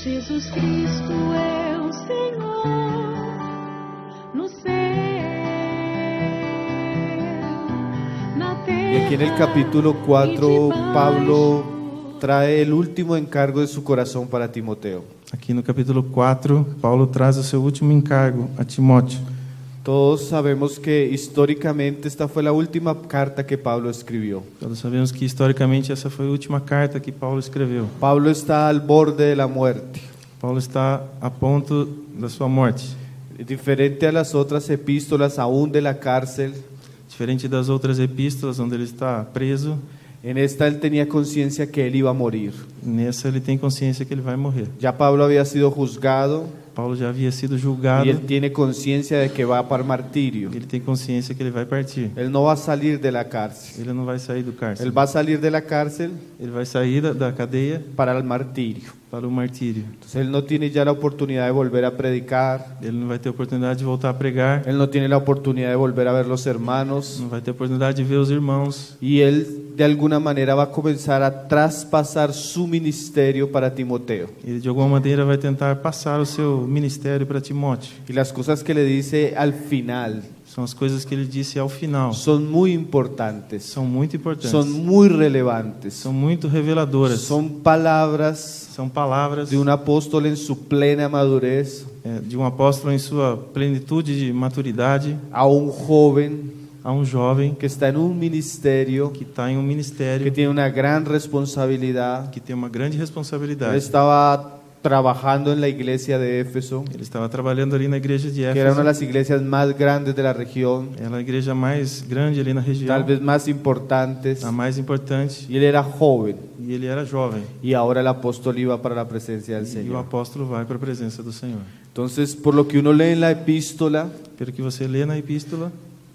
Jesus Cristo é o Senhor no céu, na terra. Y aquí en el capítulo 4, Pablo trae el último encargo de su corazón para Timoteo. Aqui no capítulo 4, Paulo traz o seu último encargo a Timóteo. Todos sabemos que históricamente esta fue la última carta que Pablo escribió. Todos sabemos que historicamente essa foi a última carta que Paulo escreveu. Pablo está al borde de la muerte. Paulo está a ponto da sua morte. Diferente a las otras epístolas, aún de la cárcel, Diferente das outras epístolas onde ele está preso, en esta él tenía conciencia que él iba a morir. nessa ele tem consciência que ele vai morrer. Ya Pablo había sido juzgado Paulo já havia sido y julgado, él tiene conciencia de que va para martirio. ele tem consciência que ele vai partir. Él no va a salir de la cárcel. Ele não vai sair do cárcere. Él va a salir de la cárcel Ele vai sair da cadeia para el martirio. para o martírio. Entonces él no tiene ya la oportunidad de volver a predicar. Ele não vai ter oportunidade de voltar a pregar, Él no tiene la oportunidad de volver a ver los hermanos. não vai ter oportunidade de ver os irmãos. Y él de alguna manera va a comenzar a traspasar su ministerio para Timoteo. Ele de alguma maneira vai tentar passar o seu ministério para Timóteo. Y las cosas que le dice al final São as coisas que ele disse ao final. son muy importantes, São muito importantes. son muy relevantes. São muito reveladoras. Son palabras São palavras de un apóstol en su plena madurez de um apóstolo em sua plenitude de maturidade a un joven a um jovem que está en un ministerio que está em um que ministério tiene una gran responsabilidad. que tem uma grande Él responsabilidade. estaba trabajando en la iglesia de Éfeso, Ele estava trabalhando ali na igreja de que era una de Éfeso. las iglesias más grandes de la región, Ela é a igreja mais grande ali na região, tal vez más importantes, a mais importante, y él era joven, e ele era jovem. y ahora el apóstol iba para la presencia del E o Señor. apóstolo vai para a presença do Senhor. Entonces, por lo que uno lee en la epístola, Pelo que você lê na epístola,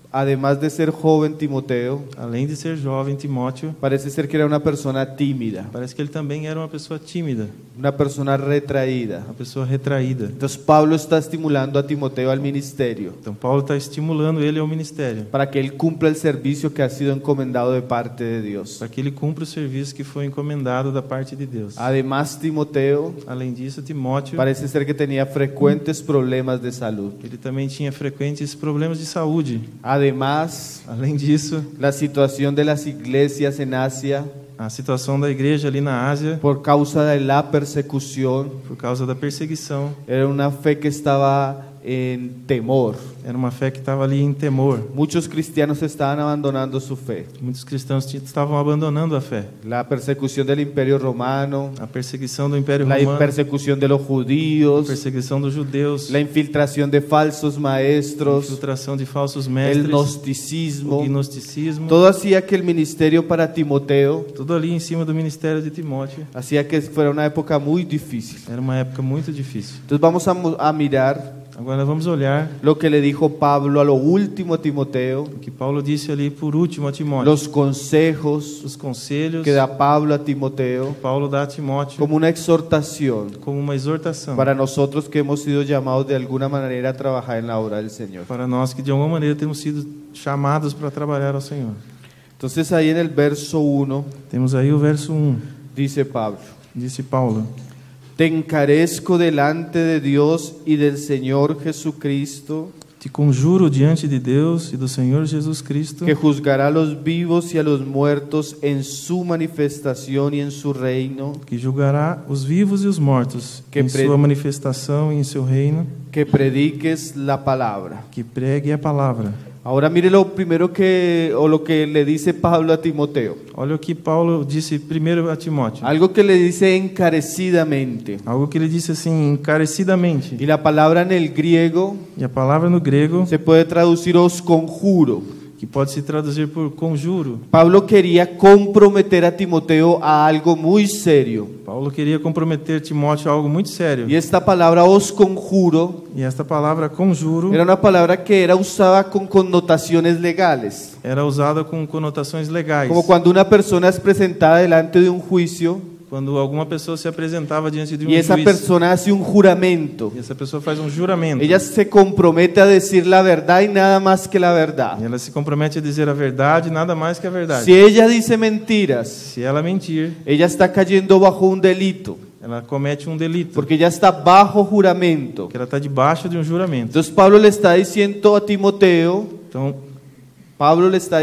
además de ser joven Timoteo, além de ser jovem, Timóteo, parece ser que era una persona tímida, parece que ele também era uma pessoa tímida, una persona retraída. uma pessoa retraída. Entonces Pablo está estimulando a Timoteo al ministerio Então Paulo está estimulando ele ao ministério, para que él cumpla el servicio que ha sido encomendado de parte de Dios. para que ele cumpra o serviço que foi encomendado da parte de Deus. Además, Timoteo Além disso, Timóteo, parece ser que tenía frecuentes problemas de salud. ele também tinha frequentes problemas de saúde. Además, Além disso, la situación de las iglesias en Asia a situação da igreja ali na Ásia, por causa de la persecución por causa da perseguição, era una fe que estaba en temor. era uma fé que estava ali em temor. Muchos cristianos estaban abandonando su fe. Muitos cristãos estavam abandonando a fé. La persecución del Imperio Romano, A perseguição do Império la Romano, persecución de los a judíos, perseguição dos judeus, la infiltración de falsos a maestros, infiltração de falsos el mestres, o gnosticismo. gnosticismo, Todo hacía que el ministerio para Timoteo tudo ali em cima do ministério de Timóteo. hacía que fuera una época muy difícil. Era uma época muito difícil. Entonces vamos a mirar Agora vamos olhar lo que le dijo Pablo a lo último a Timoteo, o que Paulo disse ali por último a Timóteo. los consejos Os conselhos que da Pablo a Timoteo que Paulo dá a Timóteo como una exhortación como uma exortação para nosotros que hemos sido llamados de alguna manera a trabajar en la obra del Señor. para nós que de alguma maneira temos sido chamados para trabalhar ao Senhor. Entonces ahí en el verso 1 Temos aí o verso 1, dice Pablo: disse Paulo: Te encarezco delante de Dios y del Señor Jesucristo, Te conjuro diante de Deus e do Senhor Jesus Cristo, que juzgará a los vivos y a los muertos en su manifestación y en su reino, que julgará os vivos e os mortos Que em pre- sua manifestação e em seu reino, que prediques la palabra. que pregue a palavra. Ahora mire lo primero lo que le dice Pablo a Timoteo. Olha o que Paulo disse primeiro a Timóteo. Algo que le dice encarecidamente. Algo que ele disse assim, encarecidamente. Y la palabra en el griego E a palavra no grego, se puede traducir os conjuro. que pode se traduzir por conjuro. Pablo quería comprometer a Timoteo a algo muy serio. Paulo queria comprometer Timóteo a algo muito sério. Y esta palabra os conjuro E esta palavra conjuro era una palabra que era usada con connotaciones legales. era usada com conotações legais. Como cuando una persona es presentada delante de un juicio Quando alguma pessoa se apresentava diante de um y esa juiz, persona hace un juramento. e essa pessoa faz um juramento. Ella se compromete a decir la verdad y nada más que la verdad. E ela se compromete a dizer a verdade, nada mais que a verdade. Si ella dice mentiras, Se ela mentir, ella está cayendo bajo un delito. ela comete um delito, porque ya está bajo juramento. porque ela está debaixo de um juramento. Entonces Pablo le está diciendo a Timoteo, Então, Paulo está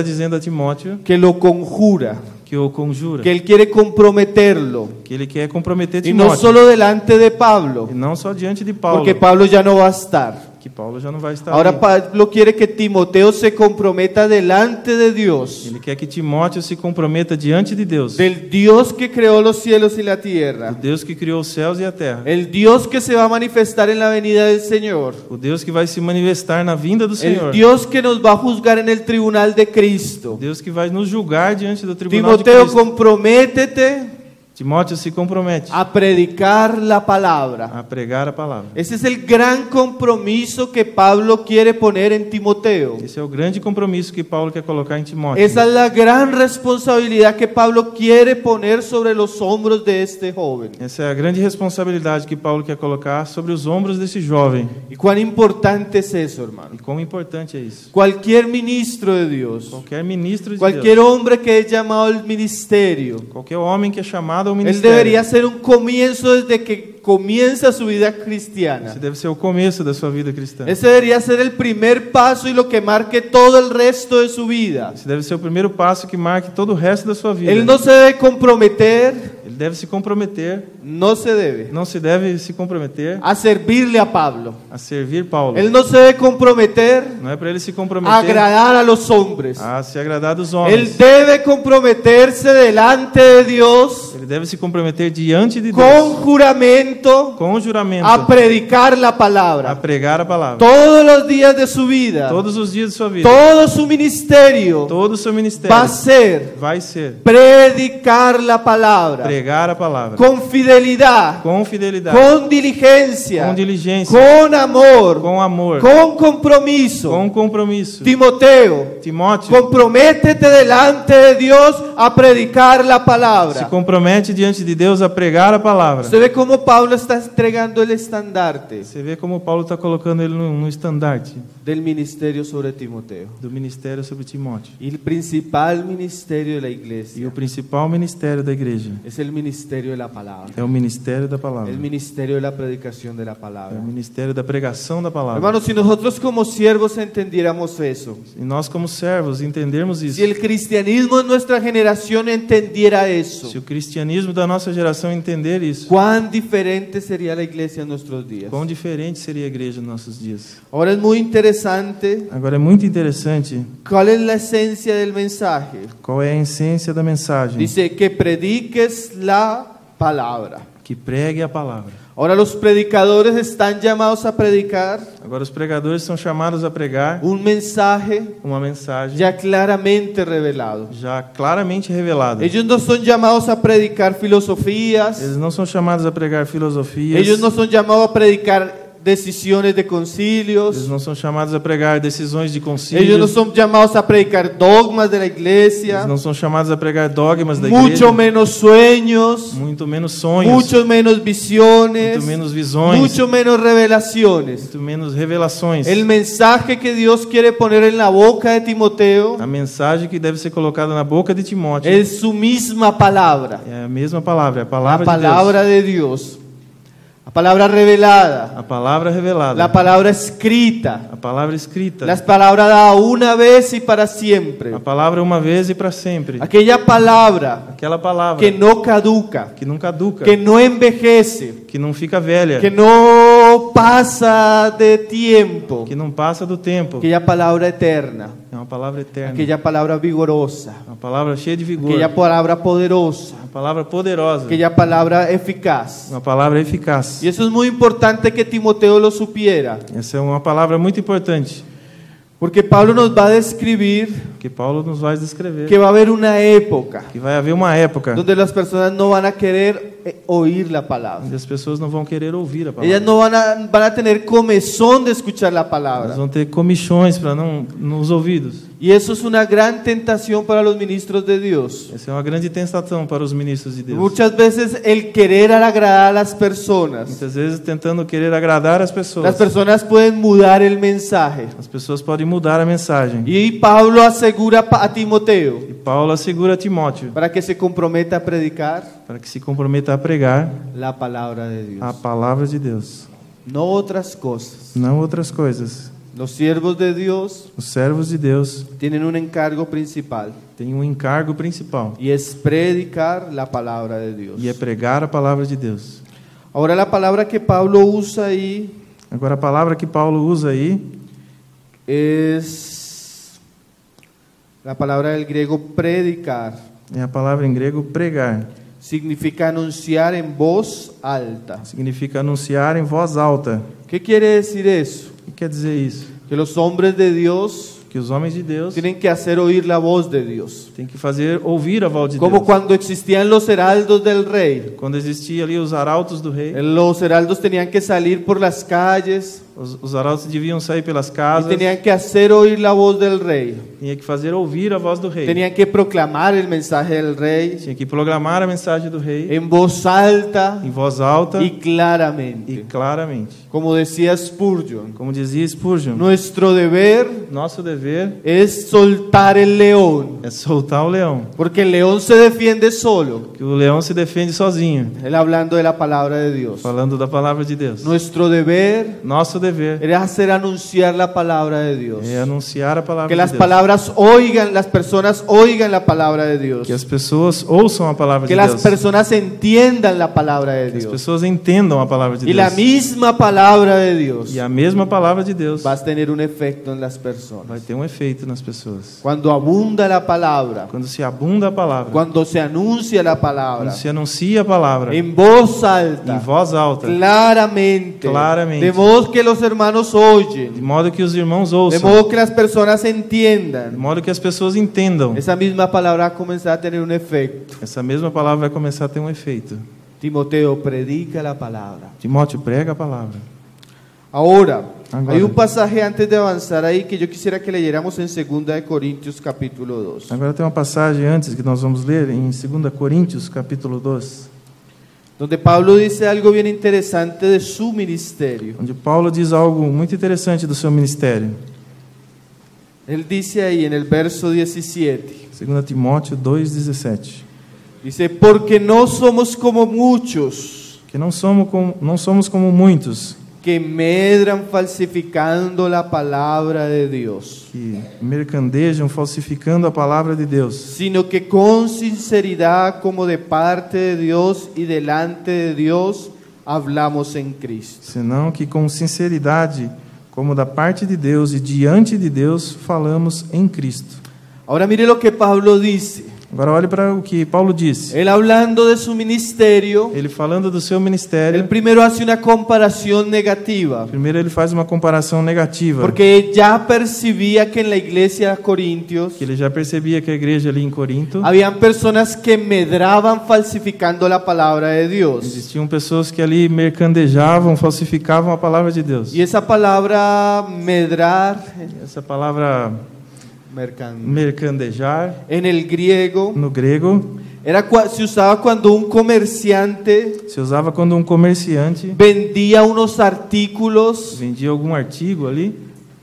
dizendo a Timóteo que lo conjura, que o conjura, que él quiere comprometerlo, que ele quer comprometer y no Timóteo, solo delante de Pablo, e não só diante de Paulo, porque Pablo ya no va a estar. que Paulo já não vai estar Ahora ali. Pablo quiere que Timoteo se comprometa delante de Dios, Ele quer que Timóteo se comprometa diante de Deus, del Dios que creó los cielos y la o tierra, Deus que criou os céus e a terra, el Dios que se va a manifestar en la venida del Señor, o Deus que vai se manifestar na vinda do el Senhor, Dios que nos va a juzgar en el tribunal de Cristo. o Deus que vai nos julgar diante do tribunal de Timoteo, Cristo. comprométete Timóteo se compromete a predicar la palabra. a pregar a palavra. Ese es el gran compromiso que Pablo quiere poner en Timoteo. Esse é o grande compromisso que Paulo quer colocar em Timóteo. Esa es la gran responsabilidad que Pablo quiere poner sobre los hombros de este joven. Essa é a grande responsabilidade que Paulo quer colocar sobre os ombros desse jovem. ¿Y cuán importante es eso, hermano? E quão importante é isso. Cualquier ministro de Dios, Qualquer ministro de cualquier Deus, hombre que es llamado al ministerio, qualquer homem que é chamado ao él ministério, debería ser un comienzo desde que comienza su vida cristiana. esse deve ser o começo da sua vida cristã. Ese debería ser el primer paso y lo que marque todo el resto de su vida. Esse deve ser o primeiro passo que marque todo o resto da sua vida. Él no se debe comprometer, Ele deve se comprometer, no se debe, não se deve se comprometer a servirle a Pablo. a servir Paulo. Él no se debe comprometer Não é para ele se a comprometer agradar a los hombres. a se agradar dos Él homens. debe comprometerse delante de Dios Ele deve se comprometer diante de Deus, con juramento com o juramento, a predicar la a palabra. pregar a palavra. Todos los días de su vida, Todos os dias de sua vida, todo su ministerio todo o seu ministério va a ser vai ser predicar la palabra pregar a palavra con fidelidad, com fidelidade, con diligencia, com diligência, con amor, com amor, con compromiso. com compromisso. Timoteo, Timóteo, comprométete delante de Dios a predicar la se palabra. compromete diante de Deus a pregar a palavra. Usted ve cómo Pablo está entregando el estandarte Você vê como Paulo está colocando ele no estandarte del ministerio sobre Timoteo. do ministério sobre Timóteo. Y el principal ministerio de la E iglesia o principal ministério da igreja es el ministerio de la palabra, é o ministério da palavra, el ministerio de la predicación de la é palabra. o ministério da pregação da palavra. Hermanos, si nosotros como siervos entendiéramos eso, E nós, como servos, entendermos isso. si el cristianismo en nuestra generación entendiera eso, Se o cristianismo da nossa geração entender isso, cuán diferente sería la iglesia en nuestros días. quão diferente seria a igreja nos nossos dias. Ahora es muy interesante Agora é muito interessante cuál es la esencia del mensaje. qual é a essência da mensagem. Dice que prediques la palabra. Que pregue a palavra. Ahora los predicadores están llamados a predicar Agora os pregadores são chamados a pregar un mensaje uma mensagem ya claramente revelado. já claramente revelada. Ellos no son llamados a predicar filosofías. Eles não são chamados a pregar filosofias. Ellos no son llamados a predicar decisiones de Eles concilios. não são chamados a pregar decisões de Ellos no concílios. son llamados a predicar dogmas de la iglesia. Eles não são chamados a pregar dogmas da Mucho igreja. menos sueños. Muito menos sonhos. Mucho menos visiones. Muito menos visões. Mucho menos revelaciones. Muito menos revelações. El mensaje que Dios quiere poner en la boca de Timoteo A mensagem que deve ser colocada na boca de Timóteo es su misma palabra, é a mesma palavra, é a la palavra palabra de Dios, la palabra revelada, a palavra revelada, la palabra escrita, a palavra escrita, las palabras dadas una vez y para siempre, a palavra uma vez e para sempre. aquella palabra Aquela palavra que no caduca, que não caduca, que no envejece, que não fica velha, que no pasa de tiempo, que não passa do tempo. aquella palabra eterna, É uma palavra eterna, aquella palabra vigorosa, uma palavra cheia de vigor, aquella palabra poderosa, uma palavra poderosa, aquella palabra eficaz. uma palavra eficaz. Y eso es muy importante que Timoteo lo supiera, Essa é uma palavra muito importante, porque Pablo nos va a describir que Paulo nos vai descrever que va a haber una época que vai haver uma época donde las personas no van a querer oír la palabra. onde as pessoas não vão querer ouvir a palavra. Ellas no van a tener comezón de escuchar la Elas palabra. vão ter comichões para não nos ouvidos. Y eso es una gran tentación para los ministros de Dios. Essa é uma grande tentação para os ministros de Deus. Muchas veces el querer agradar a las personas, Muitas vezes tentando querer agradar as las pessoas. personas pueden mudar el mensaje. As pessoas podem mudar a mensagem. Y Pablo asegura asegura a Timoteo E Paulo assegura a Timóteo para que se comprometa a predicar para que se comprometa a pregar la palabra de Dios. a palavra de Deus, No otras cosas. não outras coisas. Los siervos de Dios Os servos de Deus tienen un encargo principal têm um encargo principal, y es predicar la palabra de Dios. e é pregar a palavra de Deus. Ahora la palabra que Pablo usa ahí Agora, a palavra que Paulo usa aí es la palabra del griego predicar. é a palavra em grego pregar. Significa anunciar en voz alta. Significa anunciar em voz alta. ¿Qué quiere decir eso? O que quer dizer isso? Que los hombres de Dios Que os homens de Deus tienen que hacer oír la voz de Dios. têm que fazer ouvir a voz de Como Deus. cuando existían los heraldos del rey. Quando existia ali os arautos do rei, Los heraldos tenían que salir por las calles os arautos deviam sair pelas y casas, tenían que hacer oír la voz del rey. tinha que fazer ouvir a voz do rei, Tenían que proclamar el mensaje del rey tinha que proclamar a mensagem do rei en voz alta em voz alta y e claramente. claramente. Como decía Spurgeon, Como dizia Spurgeon, nuestro deber nosso dever es soltar el león, é soltar o leão, porque el león se defiende solo. que o leão se defende sozinho, Él hablando de la palabra de Dios. falando da palavra de Deus. Nuestro deber Nosso dever era hacer anunciar la palabra de Dios. é anunciar a palavra Que de las Deus. palabras oigan, las personas oigan la palabra de Dios. Que as pessoas ouçam a palavra Que de las Deus. personas entiendan la palabra de Que as Dios. pessoas entendam a palavra de Y Deus. la misma palabra de Dios E a mesma palavra de Deus va a tener un efecto en las personas. vai ter um efeito nas pessoas. Cuando abunda la palabra, Quando se abunda a palavra, cuando se anuncia la palabra quando se anuncia a palavra en voz em alta, voz alta, claramente, Claramente. de modo que los hermanos de oyen, modo que os irmãos de ouçam, modo que las personas de entiendan, modo que as pessoas entendam. esa misma palabra va a comenzar a tener un efecto. Essa mesma palavra vai começar a ter um efeito. Timoteo, predica la palabra. Timóteo, prega a palavra. Ahora, Agora. hay un pasaje antes de avanzar ahí que yo quisiera que leyéramos en 2 de Corintios capítulo 2. Agora tem uma passagem antes que nós vamos ler em 2 Coríntios, capítulo 2, Donde Pablo dice algo bien interesante de su ministerio. onde Paulo diz algo muito interessante do seu ministério. Él dice ahí en el verso 17, 2 Timóteo 2,17. dice, porque no somos como muchos Que não somos como muitos que medran falsificando la palabra de Dios, que mercandejam falsificando a palavra de Deus, sino que con sinceridad como de parte de Dios y delante de Dios hablamos en Cristo. senão que com sinceridade, como da parte de Deus e diante de Deus, falamos em Cristo. Ahora mire lo que Pablo dice. Agora olhe para o que Paulo disse. Él hablando de su ministerio, Ele falando do seu él ministério, primero hace una comparación negativa, primeiro ele faz uma comparação negativa, porque ya percibía que en la iglesia de Corintios que ele já percebia que a igreja ali em Corinto habían personas que medraban falsificando la palabra de Dios. existiam pessoas que ali mercandejavam, falsificavam a palavra de Deus. Y esa palabra medrar, Essa palavra mercandejar en el griego, no grego se usaba cuando un comerciante se usava quando um comerciante vendía unos artículos vendia algum artigo ali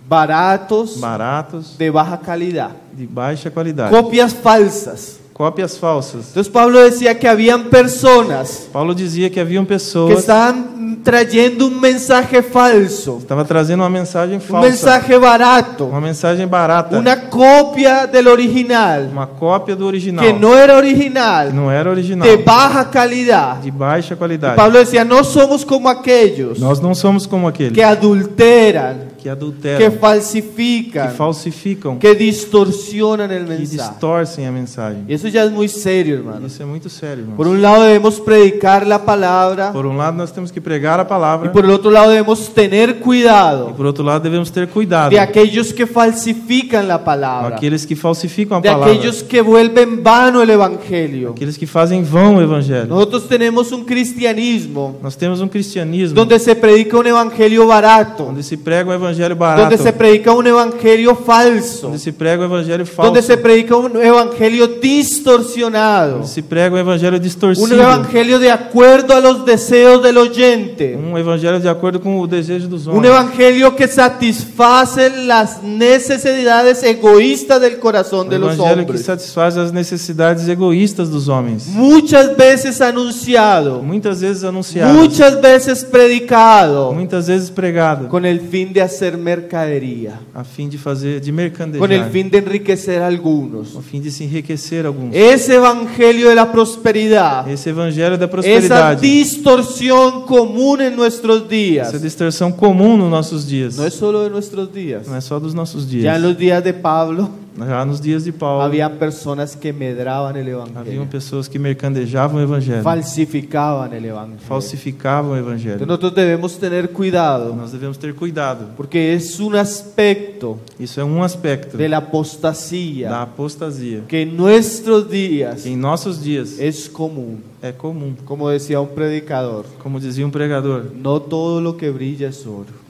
baratos baratos de baja calidad, de baixa qualidade, copias falsas. cópias falsas. Entonces Pablo decía que habían personas Paulo dizia que haviam que pessoas estaban trayendo un mensaje falso, estava trazendo uma mensagem un falsa, mensaje barato, uma mensagem barata, una copia del original uma cópia do original, que no era que original, não era original, de baja calidad. de baixa qualidade. Pablo decía, no somos como aquellos Nós não somos como aqueles que adulteran, que adulteram, que que falsifican, falsificam, que distorsionan el que mensaje. distorcem a mensagem. Y eso ya es muy serio, hermano. Isso é muito sério, irmãos. Por un lado debemos predicar la palabra Por um lado, nós temos que pregar a y palavra, por el otro lado debemos tener e cuidado por outro lado, devemos ter cuidado de aquellos que falsifican la com palabra, aqueles que falsificam a de palavra, aquellos que vuelven vano el evangelio. aqueles que fazem vão o evangelho. Nosotros tenemos un cristianismo Nós temos um cristianismo donde se predica un evangelio barato, onde se prega um evangelho evangelho barato, donde se predica un evangelio falso, onde se prega o evangelho falso, donde se predica un evangelio distorsionado, onde se prega o evangelho un distorcido, evangelio de acuerdo a los deseos del oyente, evangelho de acordo com o desejo dos un homens, evangelio que satisface las necesidades egoístas del corazón de los evangelho que hombres, satisfaz as necessidades egoístas dos homens, muchas veces anunciado, muitas vezes anunciado, muchas veces predicado, muitas vezes pregado, con el fin de hacer mercadería, a fim de fazer, de mercadejar, con el fin de enriquecer a algunos. a fim de se enriquecer alguns. Ese evangelio de la prosperidad, Esse evangelho da esa prosperidade, distorsión común en nuestros días, essa distorção comum nos nossos dias, no es solo de nuestros días. não é só dos nossos Ya en dias. los días de Pablo Já nos dias de Paulo, había personas que medraban el haviam evangelio, pessoas que mercadejavam o evangelho, falsificaban el evangelio. falsificavam o evangelho. Entonces nosotros debemos tener cuidado, Nós devemos ter cuidado. porque es un aspecto Isso é um aspecto de la da apostasía apostasia, que en nuestros días que em nossos dias es común. é comum. Como decía un predicador, Como dizia um pregador, no todo lo que brilla es oro,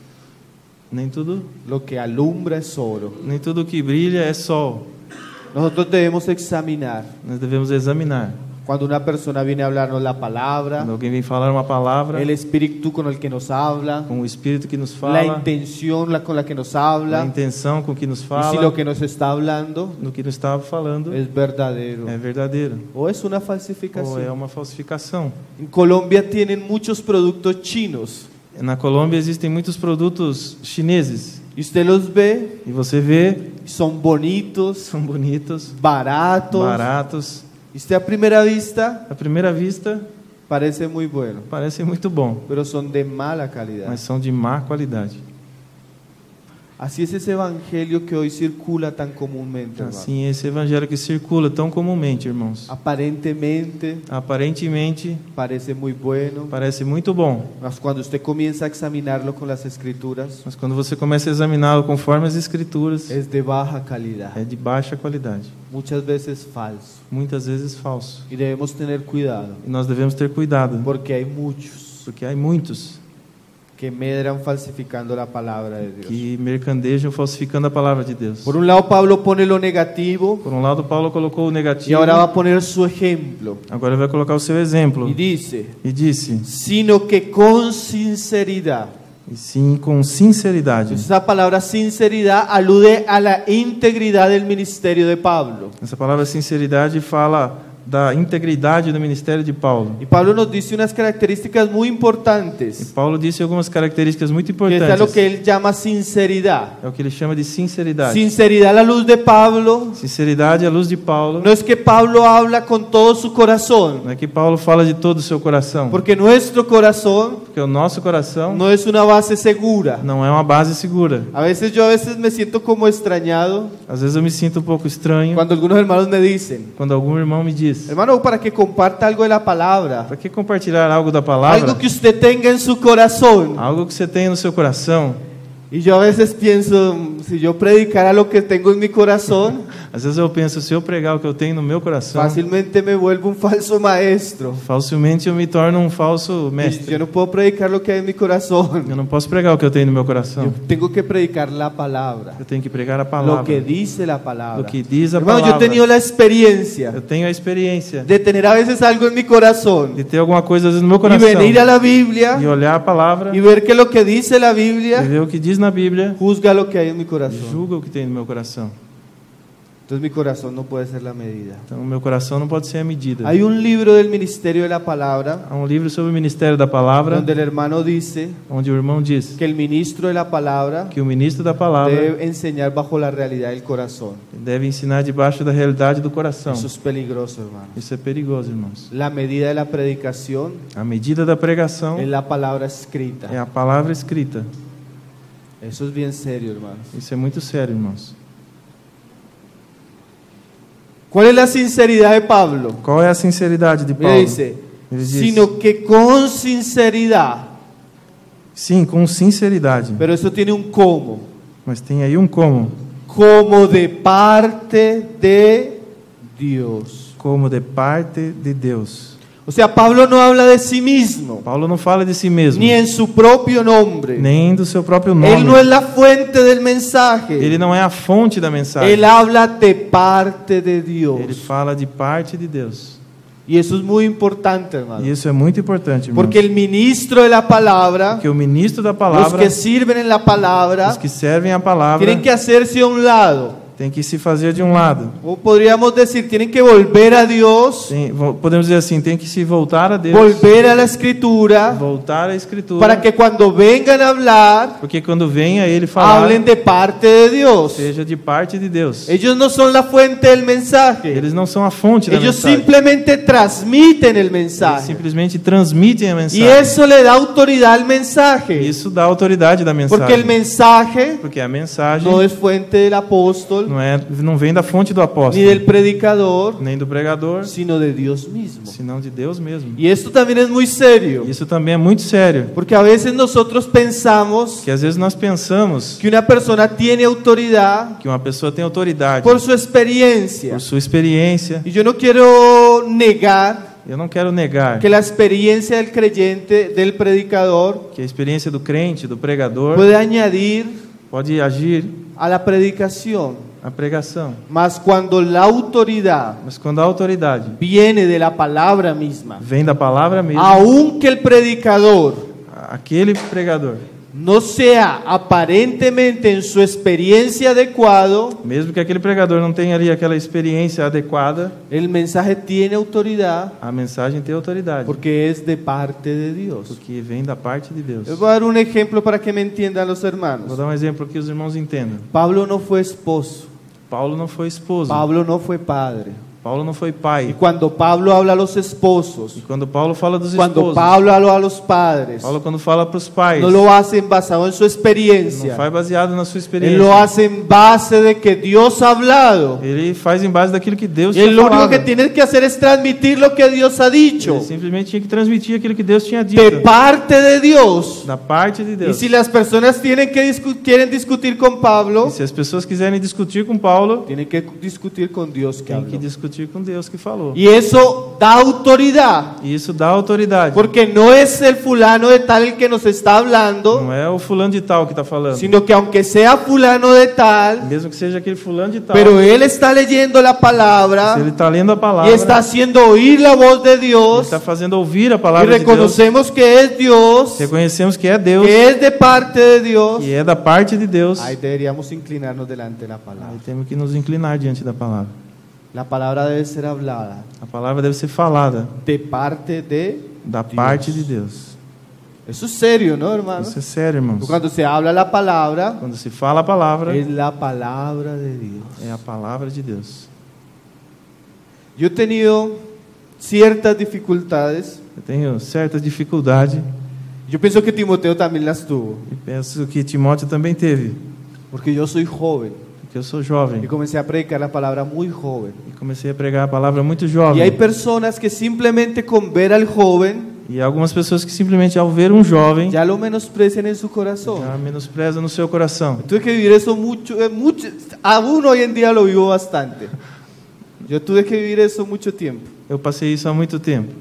nem tudo lo que alumbra es oro. que brilha é sol. Nosotros debemos examinar Nós devemos examinar. cuando una persona viene a hablarnos la palabra, Quando alguém vem falar uma palavra, el espíritu con el que nos habla, com o Espírito que nos la fala, intención con la que nos a habla, intenção com que nos y si fala, lo que nos está hablando no que nos estava falando, es verdadero é verdadeiro o es una ou é falsificación. uma falsificação. En Colombia tienen muchos productos chinos Na Colômbia existem muitos produtos chineses y usted los ve, e você vê, son bonitos, são bonitos, baratos, baratos. y usted a primera vista À primeira vista, parece muy bueno, parecem muito bom, pero son de mala calidad. mas são de má qualidade. Así es ese evangelio que hoy circula tan comúnmente, hermano. Assim, esse evangelho que circula tão comumente, irmãos, Aparentemente aparentemente parece muy bueno, parece muito bom, mas cuando usted comienza a examinarlo con las escrituras, mas quando você começa a examiná-lo conforme as Escrituras, es de baja calidad, é de baixa qualidade, muchas veces falso. muitas vezes falso. Y debemos tener cuidado, E nós devemos ter cuidado, porque hay muchos porque há muitos que medran falsificando la palabra de Dios. que mercandejam falsificando a palavra de Deus. Por un lado, Pablo pone lo negativo Por um lado, Paulo colocou o y negativo, ahora va a poner su ejemplo. agora ele vai colocar o seu exemplo. Y dice, E disse, sino que con sinceridad. e sim com sinceridade. Esa palabra sinceridad alude a la integridad del ministerio de Pablo. Essa palavra sinceridade fala da integridade do ministério de Paulo. Y Pablo nos dice unas características muy E importantes, Paulo disse algumas características muito que es a importantes. lo que él llama sinceridad. É o que ele chama de sinceridade. Sinceridad a la luz de Pablo Sinceridade à luz de Paulo. no es que Pablo habla con todo su corazón, Não é que Paulo fala de todo o seu coração, porque nuestro corazón porque o nosso coração no es una base segura. não é uma base segura. A veces me siento como extrañado Às vezes eu me sinto um pouco estranho cuando algunos hermanos me dicen, quando algum irmão me diz: hermano, para que comparta algo de la palabra, para que compartilhar algo da palavra? algo que usted tenga en su corazón. Algo que você tenha no seu coração. Y yo a veces pienso, si yo predicara lo que tengo en mi corazón, Às vezes eu penso, se eu pregar o que eu tenho no meu coração, fácilmente me vuelvo un falso maestro. facilmente eu me torno um falso Yo mestre. no puedo predicar lo que hay en mi corazón. Eu não posso pregar o que eu tenho no meu Yo coração. tengo que predicar la palabra, Eu tenho que pregar a lo palavra. que dice la palabra. Lo que diz a Hermano, yo he palavra. tenido la experiencia Eu tenho a experiência de tener a veces algo en mi corazón de ter alguma coisa às vezes no meu y coração venir a la Biblia e olhar a palavra y ver que lo que dice la e Biblia ver o que diz na Bíblia juzga lo que hay en mi e corazón. julga o que tem no meu coração. Entonces mi corazón no puede ser la medida. Então, o meu coração não pode ser a medida. Hay un libro del Ministerio de la Palabra Há um livro sobre o ministério da palavra, donde el hermano dice onde o irmão diz que el ministro de la palabra que o ministro da palavra debe enseñar bajo la realidad del corazón. deve ensinar debaixo da realidade do coração. Eso es peligroso, hermano. Isso é perigoso, irmãos. La medida de la predicación A medida da pregação es la palabra escrita. é a palavra escrita. Eso es bien serio, hermano. Isso é muito sério, irmãos. ¿Cuál es la sinceridad de Pablo? Qual é a sinceridade de Mira, Paulo? dice, Ele diz, sino que con sinceridad, sim, com sinceridade. pero eso tiene un cómo, Mas tem aí um como. como de parte de Dios. Como de parte de Deus. O sea, Pablo no habla de sí mismo, Paulo não fala de si mesmo, ni en su propio nombre. nem do seu próprio Él no nome. es la fuente del mensaje. Ele não é a fonte da mensagem. Él habla de parte de Dios. Ele fala de parte de Deus. Y eso es muy importante, hermano. E isso é muito importante, irmãos. Porque el ministro de la palabra, Porque o ministro da los palavra, que sirven en la palabra, os que servem a palavra, tienen que hacerse a un lado. tem que se fazer de um lado. O podríamos decir, tienen que volver a Dios, Podemos dizer assim, tem que se voltar a Deus, volver a la escritura, voltar à Escritura, para que cuando vengan a hablar, porque quando venha Ele falar, hablen de parte de Dios. seja de parte de Deus. Ellos no son la fuente del mensaje. Eles não são a fonte da Ellos mensagem. simplemente transmiten el Eles mensaje. simplesmente transmitem a Y mensagem. eso le da autoridad al mensaje. Isso dá autoridade da Porque el mensagem. mensaje Porque a mensagem no es fuente del apóstol, não vem da fonte do ni apóstolo, del predicador, nem do pregador, sino de Dios mismo. senão de Deus mesmo. Y esto también es muy serio. Isso também é muito sério, Porque a veces nosotros pensamos que às vezes nós pensamos que una persona tiene autoridad que uma pessoa tem autoridade por su experiencia. por sua experiência. Y yo no quiero negar Eu não quero negar que la experiencia del creyente, del predicador, que a experiência do crente, do pregador, puede añadir pode agir a la predicación. à pregação. Mas cuando la autoridad Mas quando a autoridade viene de la palabra misma, vem da palavra mesmo, aunque el predicador aquele pregador, no sea aparentemente en su experiencia adecuado, mesmo que aquele pregador não tenha ali aquela experiência adequada, el mensaje tiene autoridad a mensagem tem autoridade, porque es de parte de Dios. porque vem da parte de Deus. Les voy a dar un ejemplo para que me entiendan los Vou hermanos. dar um exemplo que os irmãos entendam. Pablo no fue esposo, Paulo não foi esposo, Pablo no fue padre. Paulo não foi Y pai. cuando Pablo habla a los esposos, E quando Paulo fala dos cuando esposos, Pablo habla a los padres, Paulo quando fala para os pais, no lo hace en basado en su não experiencia. faz baseado na sua Él experiência. lo hace en base de que Dios ha hablado. Ele faz em base daquilo que Deus Y él tinha lo único falado. que tiene que hacer es transmitir lo que Dios ha dicho. Ele simplesmente tinha que transmitir aquilo que Deus tinha dito, De parte de Dios. da parte de Y Deus. si las personas tienen que quieren discutir con Pablo, E se as pessoas quiserem discutir com Paulo, tienen que discutir con Dios que tem que habló. discutir com Deus que falou. Y eso da autoridad. E isso dá autoridade. Porque no es el fulano de tal el que nos está hablando, Não é o fulano de tal que está falando. sino que aunque sea fulano de tal, Mesmo que seja aquele fulano de tal, pero él está leyendo la palabra se ele está lendo a y palavra, está haciendo oír la voz de ele Dios, está fazendo ouvir a y palavra de Deus. reconocemos que es Dios, Reconhecemos que é Deus, que es de parte de Dios, que é da parte de Deus. ahí deberíamos inclinarnos delante de la palabra. Aí temos que nos inclinar diante da palavra. La palabra debe ser hablada A palavra deve ser falada de parte de da Deus. parte de Deus. Eso es serio, ¿no, hermano? Isso é sério, irmãos. Cuando se habla la palabra, Quando se fala a palavra, es la palabra de Dios. é a palavra de Deus. Yo he tenido ciertas dificultades. Eu tenho certa dificuldade, Yo pienso que Timoteo también las tuvo, e penso que Timóteo também teve, porque yo soy joven porque eu sou jovem y comencé a predicar la palabra muy joven. e comecei a pregar a palavra muito Y jovem. hay personas que simplemente con ver al joven E há algumas pessoas que simplesmente ao ver um jovem ya lo menosprecian en su corazón. já menospreza no seu coração. Tuve que vivir eso mucho, aún hoy en día lo vivo bastante. Yo tuve que vivir eso mucho tiempo. Eu passei isso há muito tempo.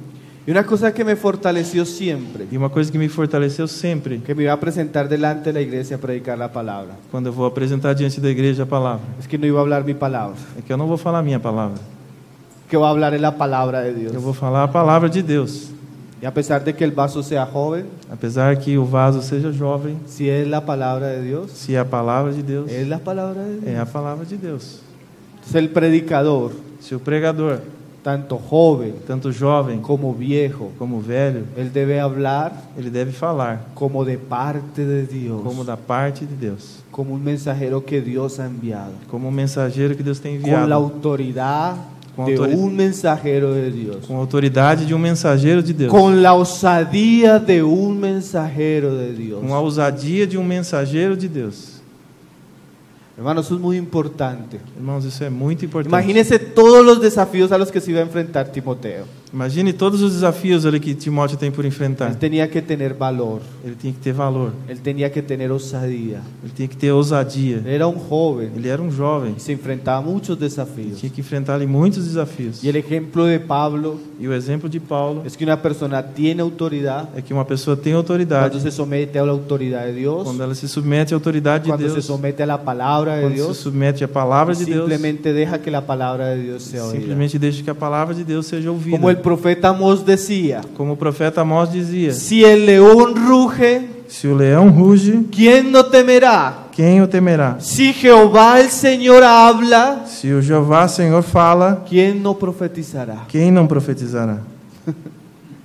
Y una cosa que me fortaleció siempre, E uma coisa que me fortaleceu sempre, que me iba a presentar delante de la iglesia a predicar la palabra, quando eu vou apresentar diante da igreja a palavra, es que no iba a hablar mi palabra, é que eu não vou falar a minha palavra. que va a hablar es la palabra de Dios. Eu vou falar a palavra de Deus. Y a pesar de que el vaso sea joven, Apesar que o vaso seja jovem, si es la palabra de Dios, se é a palavra de Deus, es la palabra de Dios. é a palavra de Deus. Entonces el predicador, Se o pregador, tanto joven tanto jovem como viejo, como velho, él debe hablar ele deve falar como de parte de Dios, como da parte de Deus, como un mensajero que Dios ha enviado, como um mensageiro que Deus tem con la enviado, autoridad Con de autoridad. un mensajero de Dios, com a autoridade de um mensageiro de Deus, con la osadía de un mensajero de Dios. com a ousadia de um mensageiro de Deus. Hermano, eso es muy importante. Irmãos, isso é muito importante. Imagínense todos los desafíos a los que se iba a enfrentar Timoteo. Imagine todos os desafios ali que Timóteo tem por enfrentar. Él tenía que tener valor, Ele tinha que ter valor, él tenía que tener osadía. ele tinha que ter ousadia. Él era un joven Ele era um jovem, y se enfrentaba a muchos desafíos. tinha que enfrentar ali muitos desafios. Y el ejemplo de Pablo E o exemplo de Paulo es que una persona tiene autoridad é que uma pessoa tem autoridade cuando se somete a la autoridad de Dios, quando ela se submete à autoridade de cuando se Deus, somete a la palabra de quando se Dios, submete à palavra de Deus, simplemente deja que la palabra de Dios sea oída. simplesmente deixa que a palavra de Deus seja ouvida. Como el profeta Amós decía, Como o profeta Amós dizia: si el león ruge, se o leão ruge, ¿quién no temerá? quem o temerá? Si Jehová el Señor habla, Se o Jeová Senhor fala, ¿quién no profetizará? quem não profetizará?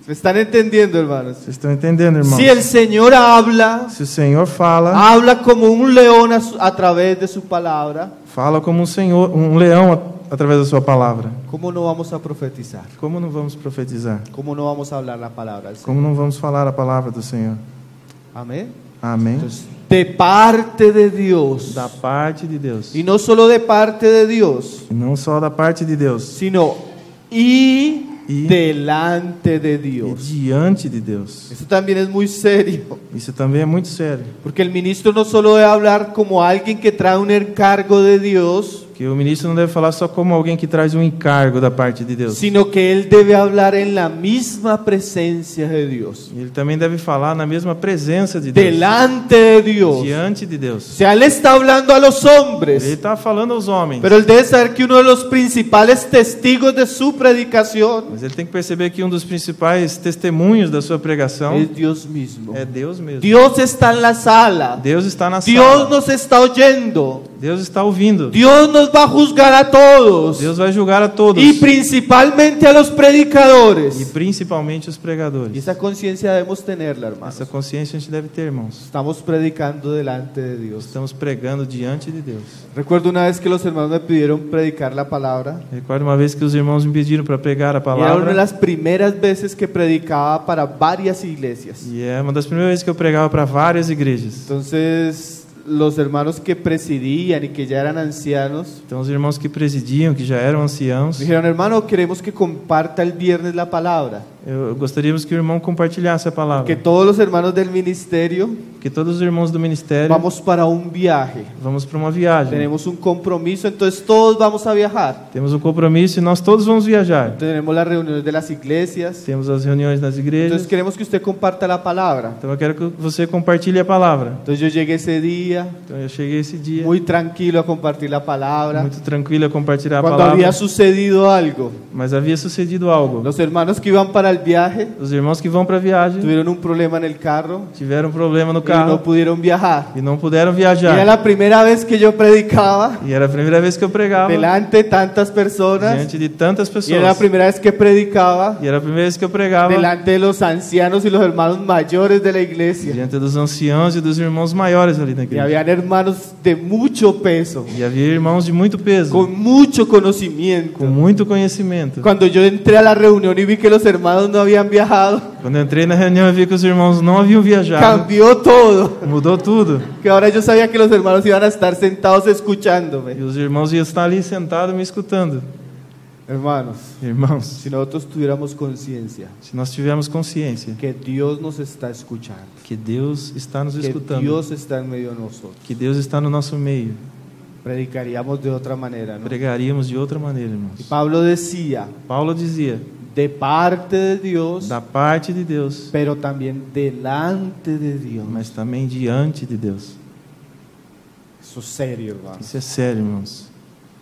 ¿Me están entendiendo, hermanos? Vocês estão entendendo, irmãos? Si el Señor habla, Se o Senhor fala, habla como un león a través de su palabra, fala como um leão através da sua palavra. ¿cómo no vamos a profetizar? Como não vamos profetizar? ¿Cómo no vamos a hablar la palabra del Señor? Como não vamos falar a palavra do Senhor? Amén. Amém? Entonces, de parte de Dios, Da parte de Deus. y no solo de parte de Dios, E não só da parte de Deus, sino Y delante de e Dios. diante de Deus. Eso también es muy serio, Isso também é muito sério. porque el ministro no solo debe hablar como alguien que trae un encargo de Dios, Que o ministro não deve falar só como alguém que traz um encargo da parte de Deus. sino que él debe hablar en la misma presencia de Dios, Ele também deve falar na mesma presença de Deus. delante de Dios. Diante de O Deus. sea, él está hablando a los Ele hombres, está falando aos homens. pero él debe saber que uno de los principales testigos de su predicación Mas ele tem que perceber que um dos principais testemunhos da sua pregação es Dios mismo. é Deus mesmo. Dios está en la sala, Deus está na Dios sala. nos está oyendo, Deus está ouvindo. Dios nos va a juzgar a todos, Deus vai julgar a todos. y principalmente a los E predicadores. principalmente os Y pregadores. esa conciencia debemos tenerla, hermanos. Essa consciência a gente deve ter, irmãos. Estamos predicando delante de Dios. Estamos pregando diante de Deus. Recuerdo una vez que los hermanos me pidieron predicar la palabra. Recordo uma vez que os irmãos me pediram para pregar a Y era una de palavra. las primeras veces que predicaba para varias iglesias. E é uma das primeiras vezes que eu pregava para várias igrejas. Entonces, los hermanos que presidían y que ya eran ancianos, Então os irmãos que presidiam, que já eram anciãos, dijeron, hermano, queremos que comparta el viernes la palabra. gostaríamos que o irmão compartilhasse a palavra. Que todos los hermanos del ministerio Que todos os irmãos do ministério vamos para un viaje. vamos para uma viagem. Tenemos un compromiso, entonces todos vamos a viajar. Temos um compromisso e nós todos vamos viajar. Tenemos las reuniones de las iglesias. Temos as reuniões nas igrejas. Entonces queremos que usted comparta la palabra. Então eu quero que você compartilhe a palavra. Entonces yo llegué ese día Então eu cheguei esse dia muy tranquilo a compartir la palabra. muito tranquilo a compartilhar a Cuando palavra. había sucedido algo, Mas havia sucedido algo. los hermanos que iban para el viaje Os irmãos que vão para a viagem tuvieron un problema en el carro tiveram um problema no y no carro pudieron viajar. e não puderam Y era viajar. la primera vez que yo predicaba E era a primeira vez que eu pregava delante de tantas personas. diante de tantas Y era la pessoas. primera vez que predicaba E era a primeira vez que eu pregava delante de los ancianos y los hermanos mayores de la iglesia. diante dos anciãos e dos irmãos maiores ali na Y igreja. habían hermanos de mucho peso, E havia irmãos de muito peso, con mucho conocimiento. com muito conhecimento. Cuando yo entré a la reunión y vi que los hermanos no habían viajado, Quando eu entrei na reunião eu vi que os irmãos não haviam viajado. cambió todo. Mudou tudo. Que ahora yo sabía que los hermanos iban a estar sentados escuchándome. E os irmãos iam estar ali sentados me escutando. Hermanos, Irmãos, si nosotros tuviéramos conciencia se nós tivermos consciência que Dios nos está escuchando, que Deus está nos que escutando, Dios está en medio de nosotros, que Deus está no nosso meio, predicaríamos de otra manera, ¿no? pregaríamos de outra maneira, Y irmãos. Pablo decía, Paulo dizia, de parte de Dios, da parte de Deus, pero también delante de Dios. mas também diante de Deus. Eso es serio, hermano. Isso é sério, irmãos.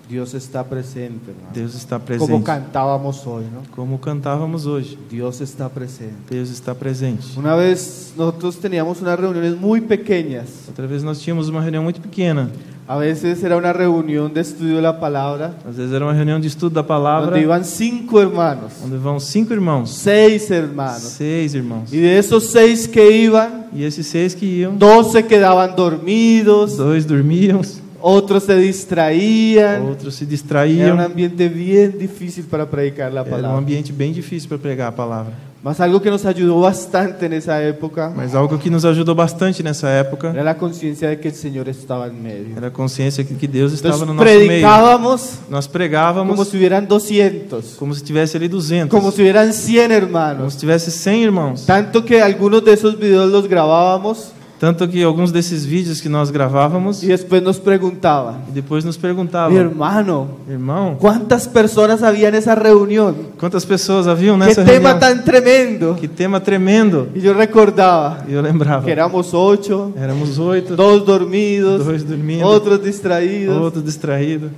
Dios está presente, hermano. Deus está Como presente. cantábamos hoy, ¿no? Como cantávamos hoje, Dios está presente. Deus está presente. Una vez nosotros teníamos unas reuniones muy pequeñas. Outra vez nós tínhamos uma reunião muito pequena. A veces era una reunión de estudio de la palabra, Às vezes era uma reunião de estudo da palavra, donde iban 5 hermanos, onde vão 5 irmãos, 6 hermanos. 6 irmãos. Y de esos 6 que iban, E esses 6 que iam, 2 se quedaban dormidos, 2 dormiam, otros se distraían. outros se Era distraíam. un ambiente bien difícil para predicar la Era um palabra. ambiente bem difícil para pregar a palavra. Mas algo que nos ayudó bastante en esa época Mas algo que nos ajudou bastante nessa época era la conciencia de que el Señor estaba en medio. era a consciência que Deus estava no Entonces nosso meio. predicábamos Nós como pregávamos si hubieran 200, como se tivesse ali 200, como si hubieran 100 como hermanos. se tivesse 100 irmãos. Tanto que algunos de esos videos los grabábamos Tanto que alguns desses vídeos que nós gravávamos y después nos preguntaban, e depois nos mi perguntavam: hermano, irmão, ¿cuántas personas había en esa reunión? quantas pessoas haviam ¿Qué nessa tema reunião? tan tremendo? Que tema tremendo! Y yo recordaba E eu lembrava, que éramos 8, éramos 8, 2 dormidos, 2 dormindo, otros distraídos. outro distraído.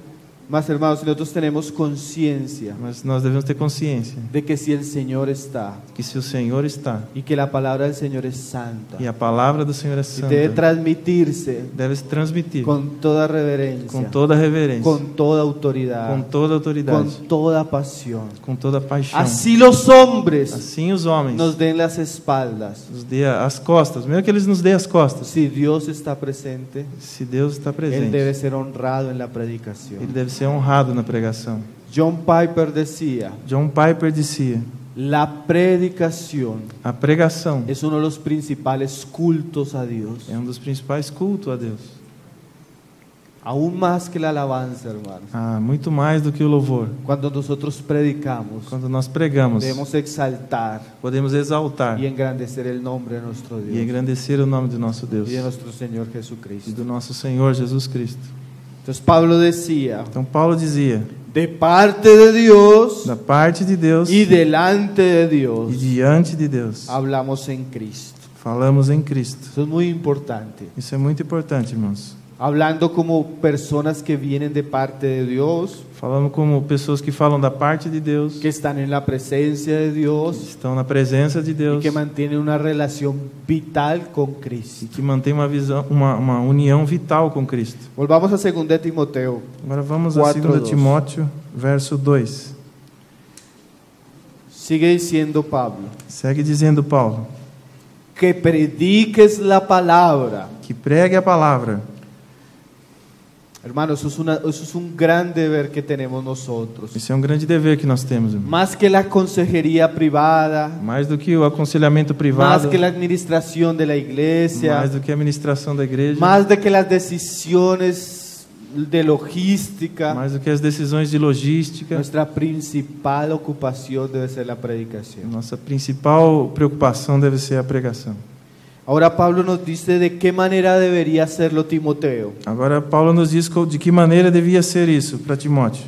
Mas hermanos, nosotros tenemos conciencia Mas nós devemos ter consciência de que si el Señor está que se o Senhor está y que la palabra del Señor es santa e a palavra do Senhor é y debe santa, transmitirse deve se transmitir con toda reverencia, com toda reverência, con toda autoridad, com toda autoridade, con toda pasión. com toda paixão. Así los hombres Assim os homens nos den las espaldas. nos dê as costas, mesmo que eles nos dêem as costas. Si Dios está presente, Se Deus está Él presente, deve ser honrado en la predicación. Ele deve ser honrado na pregação. John Piper decía, John Piper dizia: la predicación a pregação es uno de los principales cultos a Dios, é dos principais cultos a Deus. aún más que la alabanza, hermanos. Muito mais do que o louvor. Cuando nosotros predicamos, Quando nós pregamos, debemos exaltar podemos exaltar y engrandecer el nombre de nuestro e Dios engrandecer o nome do nosso Deus y de nuestro Señor e Jesucristo. do nosso Senhor Jesus Cristo. Entonces Pablo decía, Então Paulo dizia: de parte de Dios da parte de Deus y delante de e Dios, diante de Deus, hablamos en Cristo. falamos em Cristo. Eso es muy importante. Isso é muito importante, irmãos. Hablando como personas que vienen de parte de Dios, Falamos como pessoas que falam da parte de Deus, que están en la presencia de Dios estão na presença de y Deus que mantienen una relación vital con e Cristo. que mantém uma visão, uma união vital com Cristo. Volvamos a 2 Timoteo. Agora vamos a 4:2. 2 Timóteo, verso 2. Sigue diciendo Pablo, Segue dizendo Paulo: que prediques la palabra. que pregue a palavra. Hermanos, eso es un gran deber que tenemos nosotros. Esse é um grande dever que nós temos, irmão. Más que la consejería privada, Mais do que o aconselhamento privado, más que la administración de la iglesia, mais do que a administração da igreja, más de que las decisiones de logística, mais do que as decisões de logística, nuestra principal ocupación debe ser la predicación. nossa principal preocupação deve ser a pregação. Ahora Pablo nos dice de qué manera debería hacerlo Timoteo. Agora Paulo nos diz de que maneira devia ser isso para Timóteo.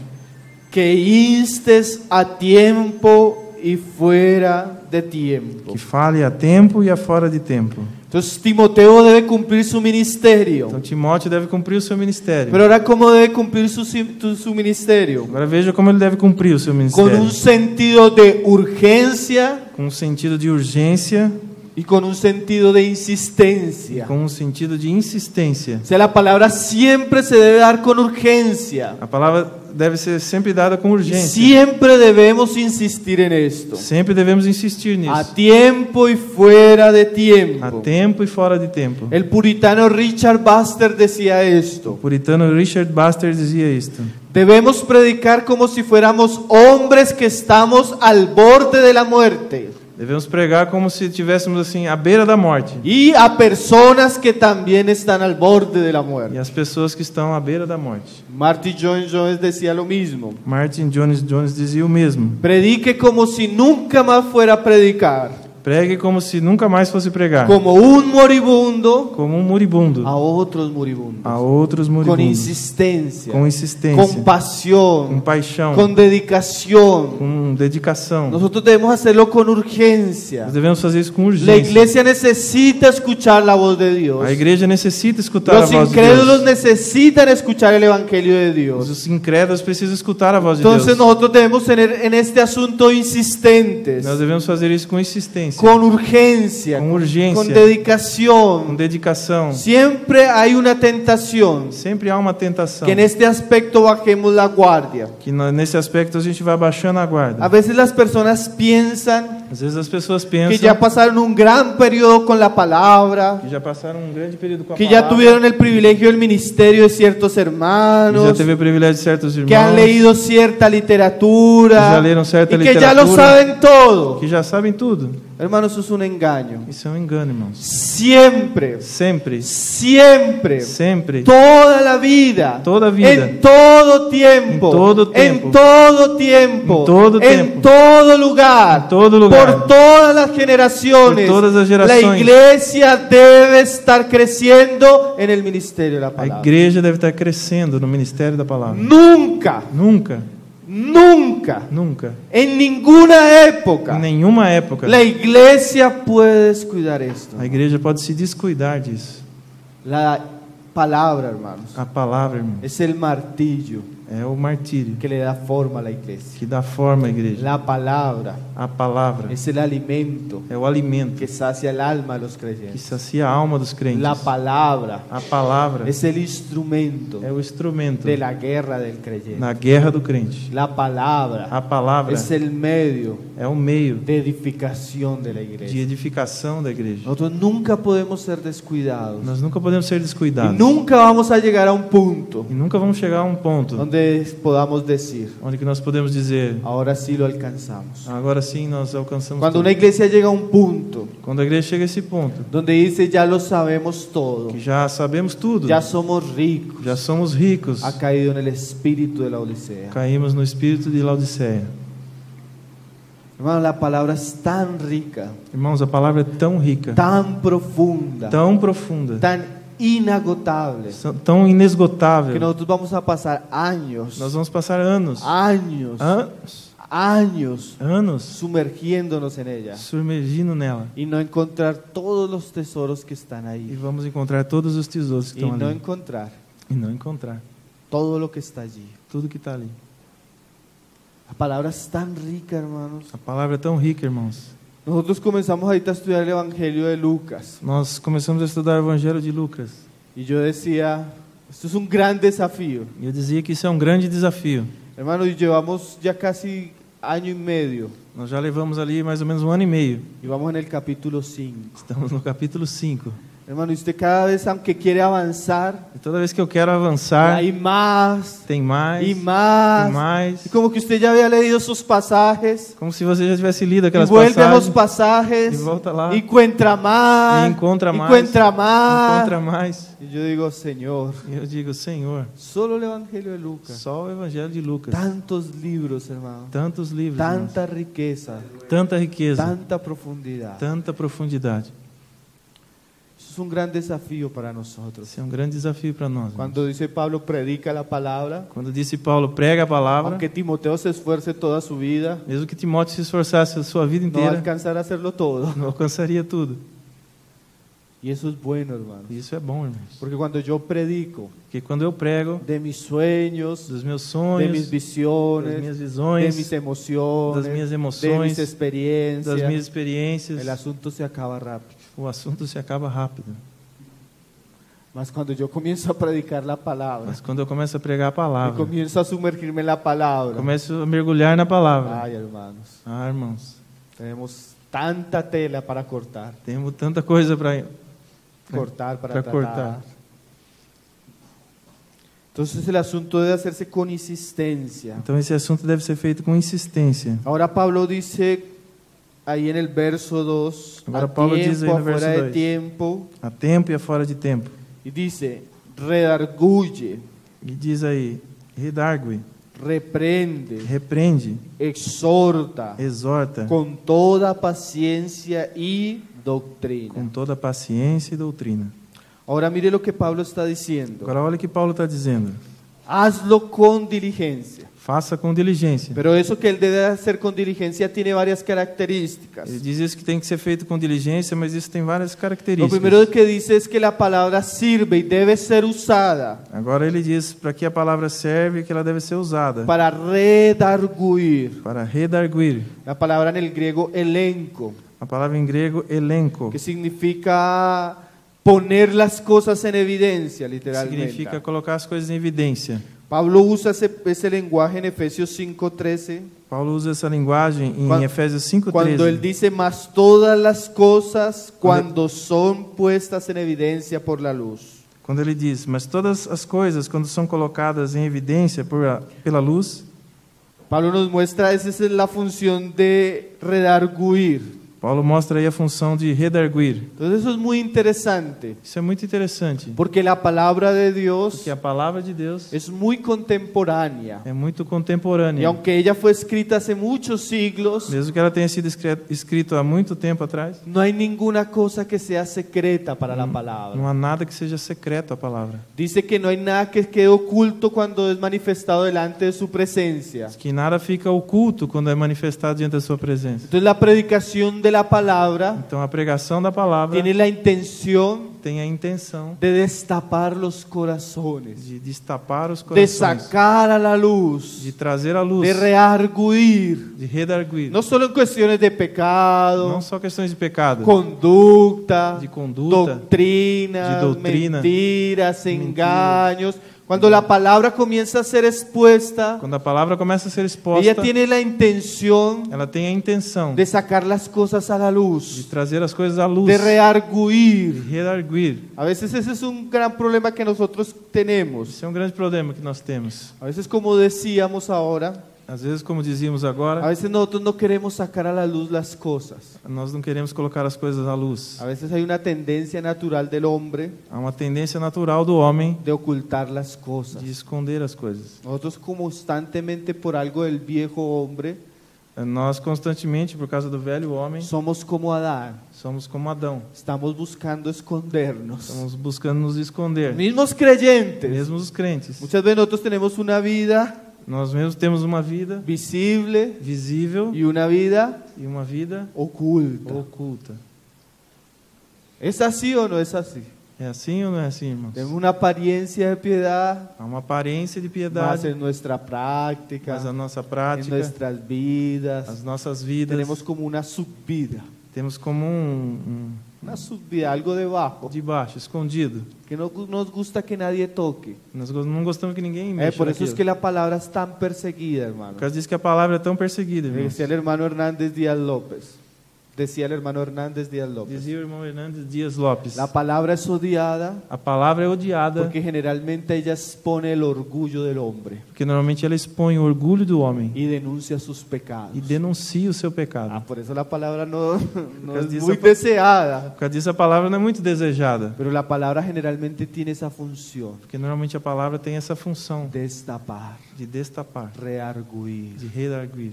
Que instes a tiempo y fuera de tiempo. Que fale a tempo e a fora de tempo. Entonces Timoteo debe cumplir su ministerio. Então Timóteo deve cumprir o seu ministério. Pero ahora, ¿cómo debe cumplir su ministerio? Agora veja como ele deve cumprir o seu Con ministério. un sentido de urgencia Com um sentido de urgência, y con un sentido de insistencia. com um sentido de insistência. O sea, la palabra siempre se debe dar con urgencia. A palavra deve ser sempre dada com Y urgência. siempre debemos insistir en esto. Sempre devemos insistir A nisso. tiempo y fuera de A tiempo. tempo e fora de tempo. El puritano Richard Baxter decía O esto. puritano Richard Baxter dizia isto. Debemos predicar como si fuéramos hombres que estamos al borde de la muerte. Devemos pregar como se estivéssemos assim à beira da morte. Y a personas que también están al borde de la E muerte. as pessoas que estão à beira da morte. Martin Jones decía lo mismo. Martin Jones dizia o mesmo. Predique como si nunca más fuera a predicar. Pregue como se nunca mais fosse pregar. Como un moribundo Como um moribundo. a otros moribundos. A outros Con moribundos. insistencia. Com insistência. Con Com pasión. paixão. Con dedicación. Com dedicação. Nosotros debemos hacerlo con urgencia. Nós devemos fazer isso com La urgência. iglesia necesita escuchar la voz de Dios. A igreja necessita escutar a Los voz de incrédulos Deus. necesitan escuchar el evangelio de Dios. Os incrédulos precisam escutar a voz de Entonces Deus. nosotros debemos tener en este asunto insistentes. Nós devemos fazer isso com insistência. con urgencia, com urgência, con dedicación. com dedicação. Siempre hay una tentación Sempre há uma tentação. que en este aspecto bajemos la guardia. Que nesse aspecto a gente vai baixando a guarda. A veces las personas piensan Às vezes as pessoas que pensam ya pasaron un gran periodo con la palabra, que já passaram um grande período com a que ya palavra, tuvieron el privilegio del ministerio de ciertos que já hermanos, teve o privilégio de certos irmãos, que han leído cierta literatura Que ya leyeron cierta y que ya lo literatura, saben todo. que já sabem tudo. Hermanos, eso es un engaño. Isso é um engano, irmãos. Siempre, Sempre, siempre, sempre, toda la vida, Toda vida. en todo tiempo, En todo tiempo. en todo tiempo, En todo en tiempo. todo lugar, En todo lugar. por todas las generaciones, Por todas las la generaciones. iglesia debe estar creciendo en el ministerio de la a palabra. igreja deve estar crescendo no ministério da palavra. Nunca, Nunca, nunca, nunca, en ninguna época, em nenhuma época, la iglesia puede descuidar esto. a igreja pode se descuidar disso. La palabra, hermanos, A palavra, irmão, es el martillo é o martírio que le da forma a la iglesia. que dá forma à igreja. La palabra A palavra es el alimento é o alimento que sacia el alma de los que creyentes. sacia a alma dos crentes. La palabra A palavra es el instrumento é o instrumento de la guerra del creyente. na guerra do crente. La palabra A palavra es el medio é o meio de edificación de la de iglesia. edificação da igreja. Nosotros nunca podemos ser descuidados. Nós nunca podemos ser Y descuidados. nunca vamos a llegar a un punto E nunca vamos chegar a um ponto donde podamos decir, onde que nós podemos dizer: ahora sí lo alcanzamos. agora sim nós alcançamos Cuando tudo. una iglesia llega a un punto Quando a igreja chega a esse ponto, donde dice ya lo sabemos todo, que já sabemos tudo, ya somos ricos, já somos ricos, ha caído en el espíritu de la Odisea. caímos no espírito de Laodiceia. Hermano, la palabra es tan rica, Irmãos, a palavra é tão rica, tan profunda, tão profunda, tan inagotable, tão que inesgotável. nosotros vamos a pasar años, Nós vamos passar anos, años, años anos sumergiéndonos en ella submergindo nela. y no encontrar todos los tesoros que están E ahí, vamos encontrar todos os tesouros que y estão no ali. encontrar E não encontrar todo lo que está allí. tudo que está ali. La palabra es tan rica, hermanos. A palavra é tão rica, irmãos. Nosotros comenzamos ahorita a estudiar el Evangelio de Lucas Nós começamos a estudar o Evangelho de Lucas. y yo decía, esto es un gran desafío. E eu dizia que isso é um grande desafio. Hermanos, y llevamos ya casi año y medio Nós já levamos ali mais ou menos um ano e meio. y vamos en el capítulo 5. Estamos no capítulo 5. Hermano, y usted cada vez, aunque quiere avanzar, E toda vez que eu quero avançar, hay más tem mais, y más. e mais. Y como que usted ya había leído sus pasajes Como se você já tivesse lido y aquelas vuelve a los passagens pasajes y volta lá. y encuentra más e encontra mais, encuentra más. encontra mais. Y yo digo, Señor, E eu digo, Senhor, solo el Evangelio de Lucas. só o Evangelho de Lucas. Tantos libros, hermano. Tantos livros, irmãos. Tanta riqueza, Tanta riqueza, tanta profundidad. tanta profundidade. Eso es un gran desafío para nosotros. Esse é um grande desafio para nós. irmãos. Cuando dice Pablo, predica la palabra, Quando disse Paulo, prega a palavra, aunque Timoteo se esfuerce toda su vida, mesmo que Timóteo se esforçasse a sua vida no va a inteira, alcanzar a hacerlo todo. não alcançaria tudo. Y eso es bueno, hermano. E isso é bom, irmãos. Porque cuando yo predico Porque quando eu prego de mis sueños, dos meus de sonhos, mis das visiones, minhas de visões, mis emociones, das minhas de emoções, mis experiencias, das minhas experiências, el asunto se acaba rápido. o assunto se acaba rápido. Mas cuando yo comienzo a predicar la palabra, Mas quando eu começo a pregar a y palavra, comienzo a sumergirme en la palabra, começo a mergulhar na palavra. ay, hermanos, Ah, irmãos, tenemos tanta tela para cortar, temos tanta coisa para para para tratar. cortar. Entonces el asunto debe hacerse con insistencia. Então esse assunto deve ser feito com insistência. Ahora Pablo dice ahí en el verso 2, Ahora a Pablo dice tiempo, en el verso afuera de 2. tiempo, A tempo e a fora de tempo. y dice, redarguye, E diz aí, redargue, reprende, repreende, exhorta, exorta con toda paciencia y doctrina. com toda paciência e doutrina. Ahora mire lo que Pablo está diciendo. Agora olha o que Paulo está dizendo. Hazlo con diligencia. Faça com diligência. Pero eso que él debe hacer con diligencia tiene varias características. Ele diz isso que tem que ser feito com diligência, mas isso tem várias Lo características. primero que dice es que la palabra sirve y debe ser usada Agora ele diz para que a palavra serve e que ela deve ser usada para redarguir. para redarguir. La palabra en el griego elenco. A A palavra em grego, elenco, que significa poner las cosas en evidencia, literalmente. significa colocar as coisas em evidência. Pablo usa ese lenguaje en Efesios 5:13, Paulo usa essa linguagem em Quando- Efésios cuando él 5:13. dice, mas todas las cosas cuando son puestas en evidencia por la luz. Quando ele diz, mas todas as coisas, quando são colocadas em evidência pela luz, Pablo nos muestra, esa es la función de redarguir. Paulo mostra aí a função de redarguir. Entonces eso es muy interesante, Isso é muito interessante, porque la palabra de Dios porque a palavra de Deus es muy contemporánea. é muito Y contemporânea. aunque ella fue escrita hace muchos siglos, Mesmo que ela tenha sido escrito há muito tempo atrás, no hay ninguna cosa que sea secreta para la palabra. não há nada que seja secreto à palavra. Dice que no hay nada que quede oculto cuando es manifestado delante de su presencia. Que nada fica oculto quando é manifestado diante da sua presença. Entonces la predicación de la palabra Então a pregação da palavra tiene la intención tem a intenção de destapar los corazones, de destapar os de corações, sacar a la luz, de trazer à luz, de rearguir, de redarguir. no solo en cuestiones de pecado, Não só questões de pecado, conducta, de conduta, doctrinas, de doutrina, mentiras, engaños. Cuando la palabra comienza a ser expuesta, quando a palavra começa a ser ella exposta, tiene la intención ela tem a intenção de sacar las cosas a la de luz, trazer as coisas à luz, de de rearguir. redarguir. A veces ese es un gran problema que nosotros tenemos. Isso é um grande problema que nós temos. A veces, como decíamos ahora, Às vezes, como dizíamos a agora, veces nosotros no queremos sacar a la luz las cosas. nós não queremos colocar as coisas à luz. A veces hay una tendencia natural del hombre Há uma tendência natural do homem de ocultar las cosas. de esconder as coisas. Nosotros constantemente, por algo del viejo hombre, Nós constantemente, por causa do velho homem, somos como Adán. somos como Adão. Estamos buscando escondernos. Estamos buscando nos esconder. Mismos creyentes. Mesmo os crentes. Muchas veces nosotros tenemos una vida Nós mesmos temos uma vida visible visível y una vida e uma vida oculta. oculta. ¿Es así o no es así? É assim ou não é assim, irmãos? Tenemos una apariencia de piedad, Há uma aparência de más piedade, en nuestra práctica, mas a nossa en prática, nuestras vidas. as nossas vidas, Tenemos como una subvida. temos como Una subvida, algo debajo, de baixo, escondido. que no nos gusta que nadie toque. Nós não gostamos que ninguém mexa Por eso es naquilo. que la palabra es tan perseguida, hermano. Por causa disso que a palavra é tão perseguida, irmãos. Decía el hermano Hernández Díaz López. Decía el hermano Hernández Díaz López. Dizia o irmão Hernandes Dias Lopes. La palabra es odiada A palavra é odiada porque generalmente ella expone el orgullo del hombre porque normalmente ela expõe o orgulho do homem y denuncia sus pecados. e denuncia o seu pecado. Por eso la palabra no es dice muy esa- deseada. Por causa disso a palavra não é muito desejada, Pero la palabra generalmente tiene esa función: porque normalmente a palavra tem essa função destapar, de destapar, rearguir. de redarguir.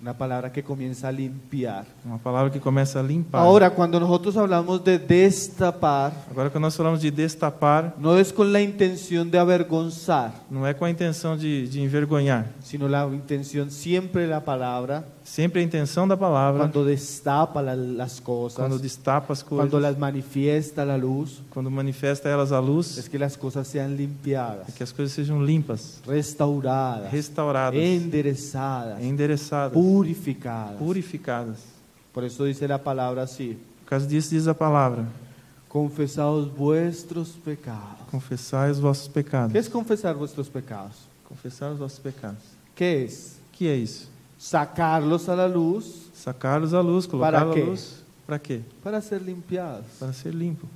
Una palabra que comienza a limpiar. Uma palavra que começa a limpar. Ahora, cuando nosotros hablamos de destapar, Agora, quando nós falamos de destapar, no es con la intención de avergonzar, não é com a intenção de envergonhar. sino la intención siempre de la palabra, Sempre a intenção da palavra, cuando destapa las cosas, quando destapa as coisas, cuando las manifiesta a la luz, quando manifesta elas à luz, es que las cosas sean é limpiadas, que as coisas sejam limpas, restauradas, restauradas, enderezadas, endereçadas, purificadas. purificadas. Por eso dice la palabra así: Por causa disso diz a palavra: confesaos vuestros pecados. confessai os vossos pecados. ¿Qué es confesar vuestros pecados? Confessar os vossos pecados. ¿Qué es? O que é isso? Sacarlos a la luz Sacá-los à luz, colocá-los quê? à luz. Para quê? para ser limpiados. Para ser limpo.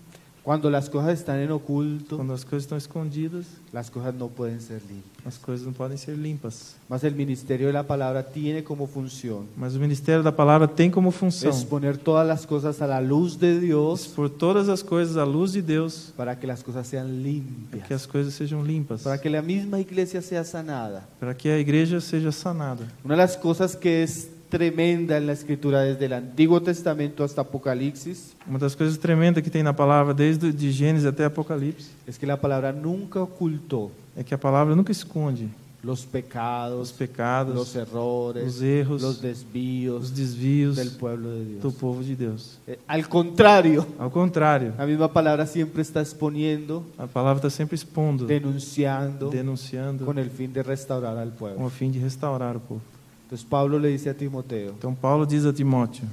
Cuando las cosas están en oculto, Quando as coisas estão escondidas, las cosas no pueden ser limpias. as coisas não podem ser limpas. Mas el ministerio de la palabra tiene como función Mas o ministério da palavra tem como função exponer todas las cosas a la luz de Dios expor todas as coisas à luz de Deus, para que las cosas sean para limpias, que as coisas sejam limpas, para que la misma iglesia sea sanada. para que a igreja seja sanada. Una de las cosas que es tremenda en la escritura desde el Antiguo Testamento hasta Apocalipsis Uma das coisas tremendas que tem na palavra, desde de Gênesis até Apocalipse, es que la palabra nunca ocultó é que a palavra nunca esconde los pecados, os pecados, los errores, os erros, los os desvíos desvios del pueblo de do Dios. povo de Deus. Al contrario, Ao contrário, la misma palabra siempre está exponiendo, a palavra está sempre expondo, denunciando, denunciando, con el fin de restaurar al com pueblo. o fim de restaurar o povo. Entonces Pablo le dice a Timoteo: Então Paulo diz a Timóteo: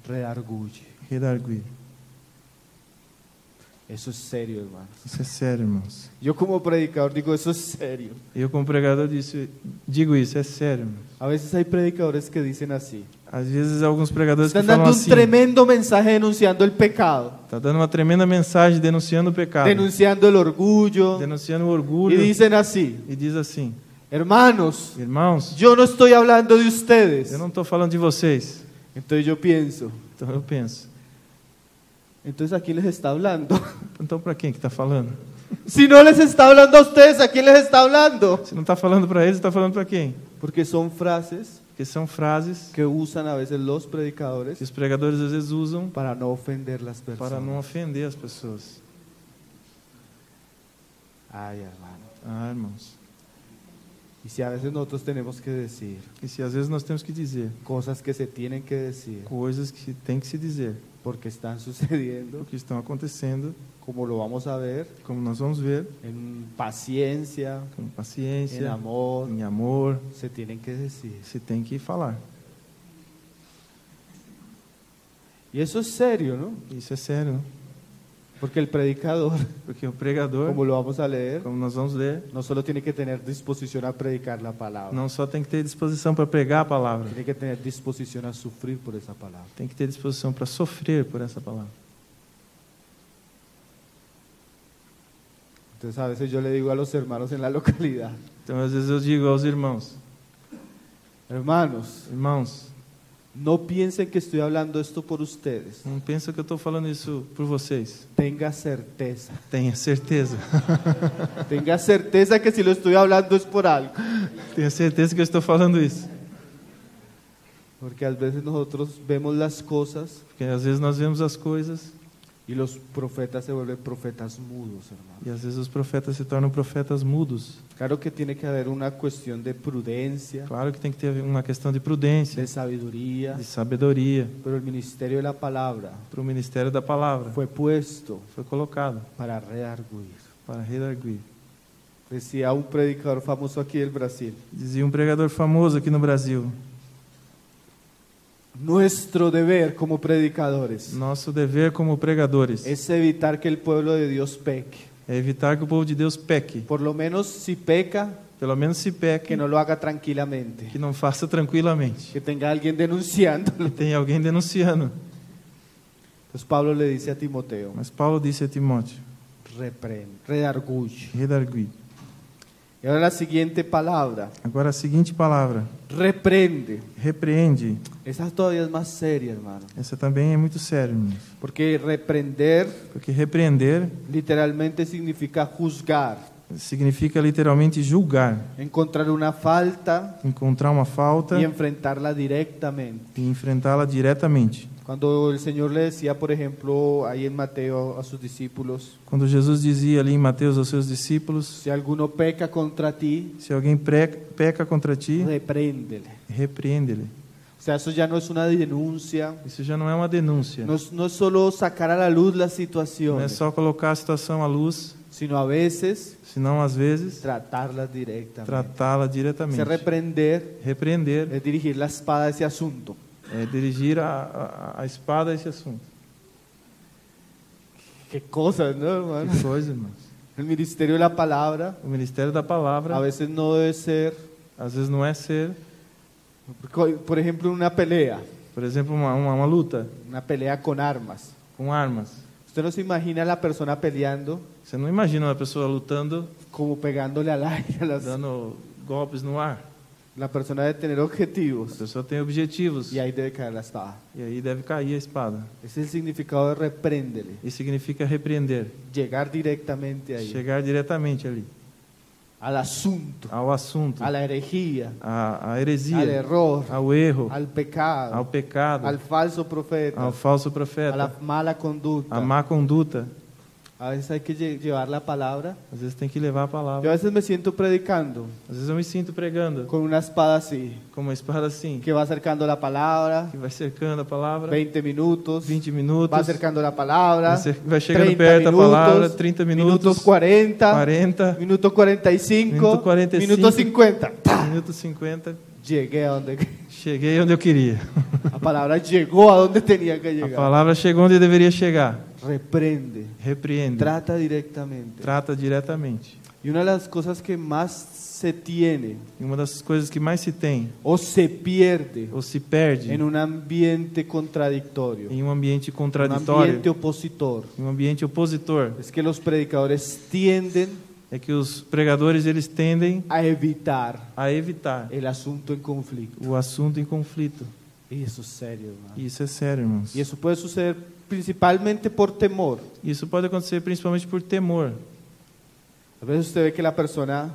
redarguye. redarguir. Eso es serio, hermanos. Isso é sério, irmãos. Yo como predicador digo, eso es serio. Eu, como pregador, digo isso, é sério, irmãos. A veces hay predicadores que dicen así. Às vezes, alguns pregadores que Están falam dando un assim, tremendo mensaje denunciando el pecado, está dando uma tremenda mensagem denunciando o pecado, denunciando el orgullo, denunciando o y orgulho, dicen así: e diz assim, hermanos, irmãos, yo no estoy hablando de ustedes. eu não estou falando de vocês. Entonces yo pienso, Então eu penso, entonces ¿a quién les está hablando? então para quem que está falando? Si no les está hablando a ustedes, ¿a quién les está hablando? Se não está falando para eles, está falando para quem? Porque son frases Porque são frases que usan a veces los que predicadores os pregadores às vezes usam para no ofender las para personas. não ofender as pessoas. Ay, hermano. Ah, irmãos. Y si a veces nosotros tenemos que decir E se às vezes nós temos que dizer cosas que se tienen que decir coisas que tem que se dizer, porque están sucediendo, o que estão acontecendo, como lo vamos a ver, como nós vamos ver, en paciencia, com en paciência, amor, em amor, se tienen que decir. se tem que falar. Y eso es serio, ¿no? Isso é sério, não? Porque el predicador, Porque o pregador, como lo vamos a leer, como nós vamos ler, no solo tiene que tener disposición a predicar la palabra, não só tem que ter disposição para pregar a palavra, tiene que tener disposición a sufrir por esa palabra. tem que ter disposição para sofrer por essa palavra. Entonces a veces yo le digo a los hermanos en la localidad: Então, às vezes eu digo aos irmãos, hermanos, irmãos, no piensen que estoy hablando esto por ustedes. não pensa que eu estou falando isso por vocês. Tenga certeza. Tenha certeza. Tenga certeza que si lo estoy hablando es por algo. Tenha certeza que eu estou falando isso. Porque a veces nosotros vemos las cosas Porque às vezes nós vemos as coisas y los profetas se vuelven profetas mudos, hermano. e às vezes os profetas se tornam profetas mudos. Claro que tiene que haber una cuestión de prudencia, Claro que tem que ter uma questão de prudência, de sabiduría, de sabedoria, pero el ministerio de la palabra para o ministério da palavra. fue puesto Foi colocado para redarguir. para redarguir. Decía un predicador famoso aquí del Brasil: Dizia um pregador famoso aqui no Brasil, nuestro deber como predicadores nosso dever como pregadores es evitar que el pueblo de Dios peque. é evitar que o povo de Deus peque. Por lo menos si peca, Pelo menos se peque, que no lo haga tranquilamente, que não faça tranquilamente. que tenga alguien denunciándolo. Tem alguém denunciando. Entonces Pablo le dice a Timoteo: Mas Paulo disse a Timóteo, reprende, redarguye. redarguir. Y ahora la siguiente palabra, Agora a seguinte palavra, reprende. repreende. Esa todavía es más seria, hermano. Essa também é muito séria, irmãos. Porque reprender Porque repreender literalmente significa juzgar, significa literalmente julgar, encontrar una falta encontrar uma falta y enfrentarla directamente. e enfrentá-la diretamente. Cuando el Señor le decía, por ejemplo, ahí en Mateo a sus discípulos: Quando Jesus dizia ali em Mateus aos seus discípulos, si alguno peca contra ti, se alguém peca contra ti, repréndele. repreende-lhe. O sea, eso ya no es una denuncia, Isso já não é uma denúncia. no es solo sacar a la luz las Não é situaciones, só colocar a situação à luz, sino a veces senão às vezes tratarlas directamente. tratá-la Se diretamente. reprender Repreender es dirigir la espada a ese asunto. é dirigir a espada a esse assunto. Qué cosas, ¿no, hermano? Que coisa, irmãos. El ministerio de la palabra O ministério da a palavra, veces no debe ser, às vezes não é ser, por ejemplo, una pelea por exemplo, uma luta con armas. com armas. Usted no se imagina a la persona peleando Você não imagina uma pessoa lutando, como pegándole al aire. dando golpes no ar. La persona debe tener A objetivos pessoa tem objetivos y ahí debe caer la espada. e aí deve cair a espada. Ese es el significado de repréndele. Isso significa repreender, Llegar directamente ahí, chegar diretamente ali, al asunto, ao assunto, a la herejía, à al heresia, error, ao erro, al pecado, ao pecado, al falso profeta, ao falso a profeta, la mala à conducta. má conduta. A veces hay que llevar la palabra. Às vezes tem que levar a Yo a palavra. veces me siento predicando Às vezes eu me sinto pregando con una espada así, com uma espada assim, que va acercando la palabra, que vai cercando a palavra, 20 minutos, 20 minutos, va acercando la palabra, vai chegando 30 perto da minutos, palavra, 30 minutos, 40, 40, minuto 45, Minuto 45, minuto 50. minuto 50, Llegué a donde cheguei onde eu queria. la palabra llegó a donde tenía que A llegar. palavra chegou onde deveria chegar. Reprende, Repreende, trata directamente. trata diretamente. Y una de las cosas que más se tiene E uma das coisas que mais se tem o se pierde ou se perde en un ambiente contradictorio, em um ambiente un contraditório, ambiente opositor, em um ambiente opositor, es que los predicadores tienden é que os pregadores eles tendem a evitar a evitar el asunto en conflicto. o assunto em conflito. Y eso es serio, hermano. E isso é sério, irmãos. Y eso puede suceder principalmente por temor. Isso pode acontecer principalmente por temor. A veces usted ve que la persona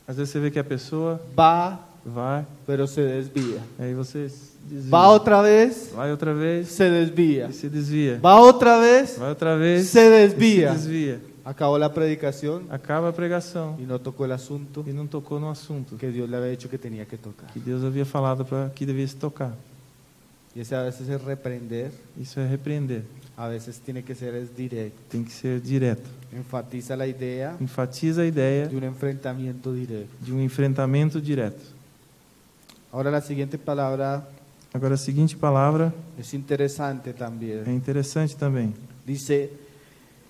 Às vezes você vê que a pessoa va, vai, pero se desvía. aí você desvia. Va otra vez, Vai outra vez se desvía. e se desvia. Va otra vez, Vai outra vez se e desvía. se desvia. Acabó la predicación Acaba a pregação y no tocó el asunto e não tocou no assunto que Dios le había dicho que tenía que tocar. que Deus havia falado para que devia se tocar. Y ese a veces es reprender, Isso é repreender. a veces tiene que ser es directo. Tem que ser direto. Enfatiza la idea Enfatiza a ideia de un enfrentamiento directo. de um enfrentamento direto. Ahora la siguiente palabra Agora a seguinte palavra es interesante é también. interessante também. Dice,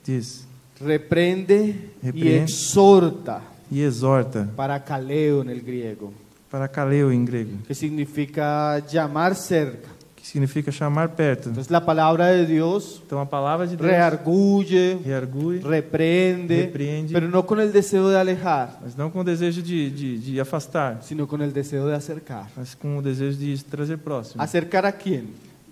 Diz: reprende y Reprende. exhorta, e exorta, parakaleo en el griego, parakaleo em grego, que significa llamar cerca. que significa chamar perto. Entonces la palabra de Dios Então a palavra de Deus reargulle, reargui, reprende, Reprende. pero no con el deseo de alejar, mas não com o desejo de afastar, sino con el deseo de acercar. mas com o desejo de trazer próximo. ¿Acercar a quién?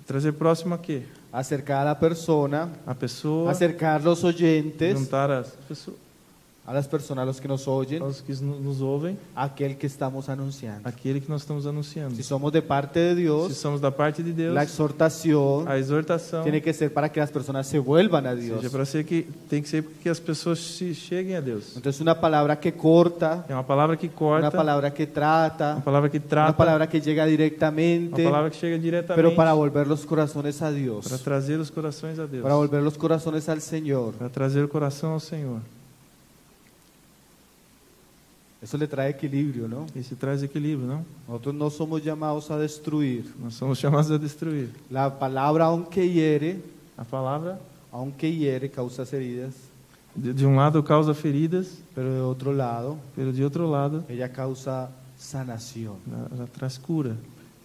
Trazer próximo a quê? Acercar a la persona, A pessoa, acercar los oyentes, juntar as pessoas, a las personas a los que nos oyen, aos que nos ouvem, a aquel que estamos anunciando. aquele que nós estamos anunciando. Si somos de parte de Se Dios, somos da parte de Deus, la exhortación a exortação tiene que ser para que las personas se vuelvan a Dios. seja para ser que tem que ser que as pessoas se cheguem a Deus. Entonces una palabra que corta, É uma palavra que corta, una palabra que trata, uma palavra que una trata, palabra que llega uma directamente, palavra que chega diretamente pero para volver los corazones a para Dios, trazer os corações a Deus, para volver los corazones al Señor. para trazer o coração ao Senhor. Eso le trae equilibrio, ¿no? Isso traz equilíbrio, não? Nosotros no somos llamados a destruir. Nós somos chamados a destruir. La palabra, aunque A palavra, hiere, causa heridas, de um lado causa feridas, pero de otro lado, pero de outro lado ella causa sanación. ela traz cura.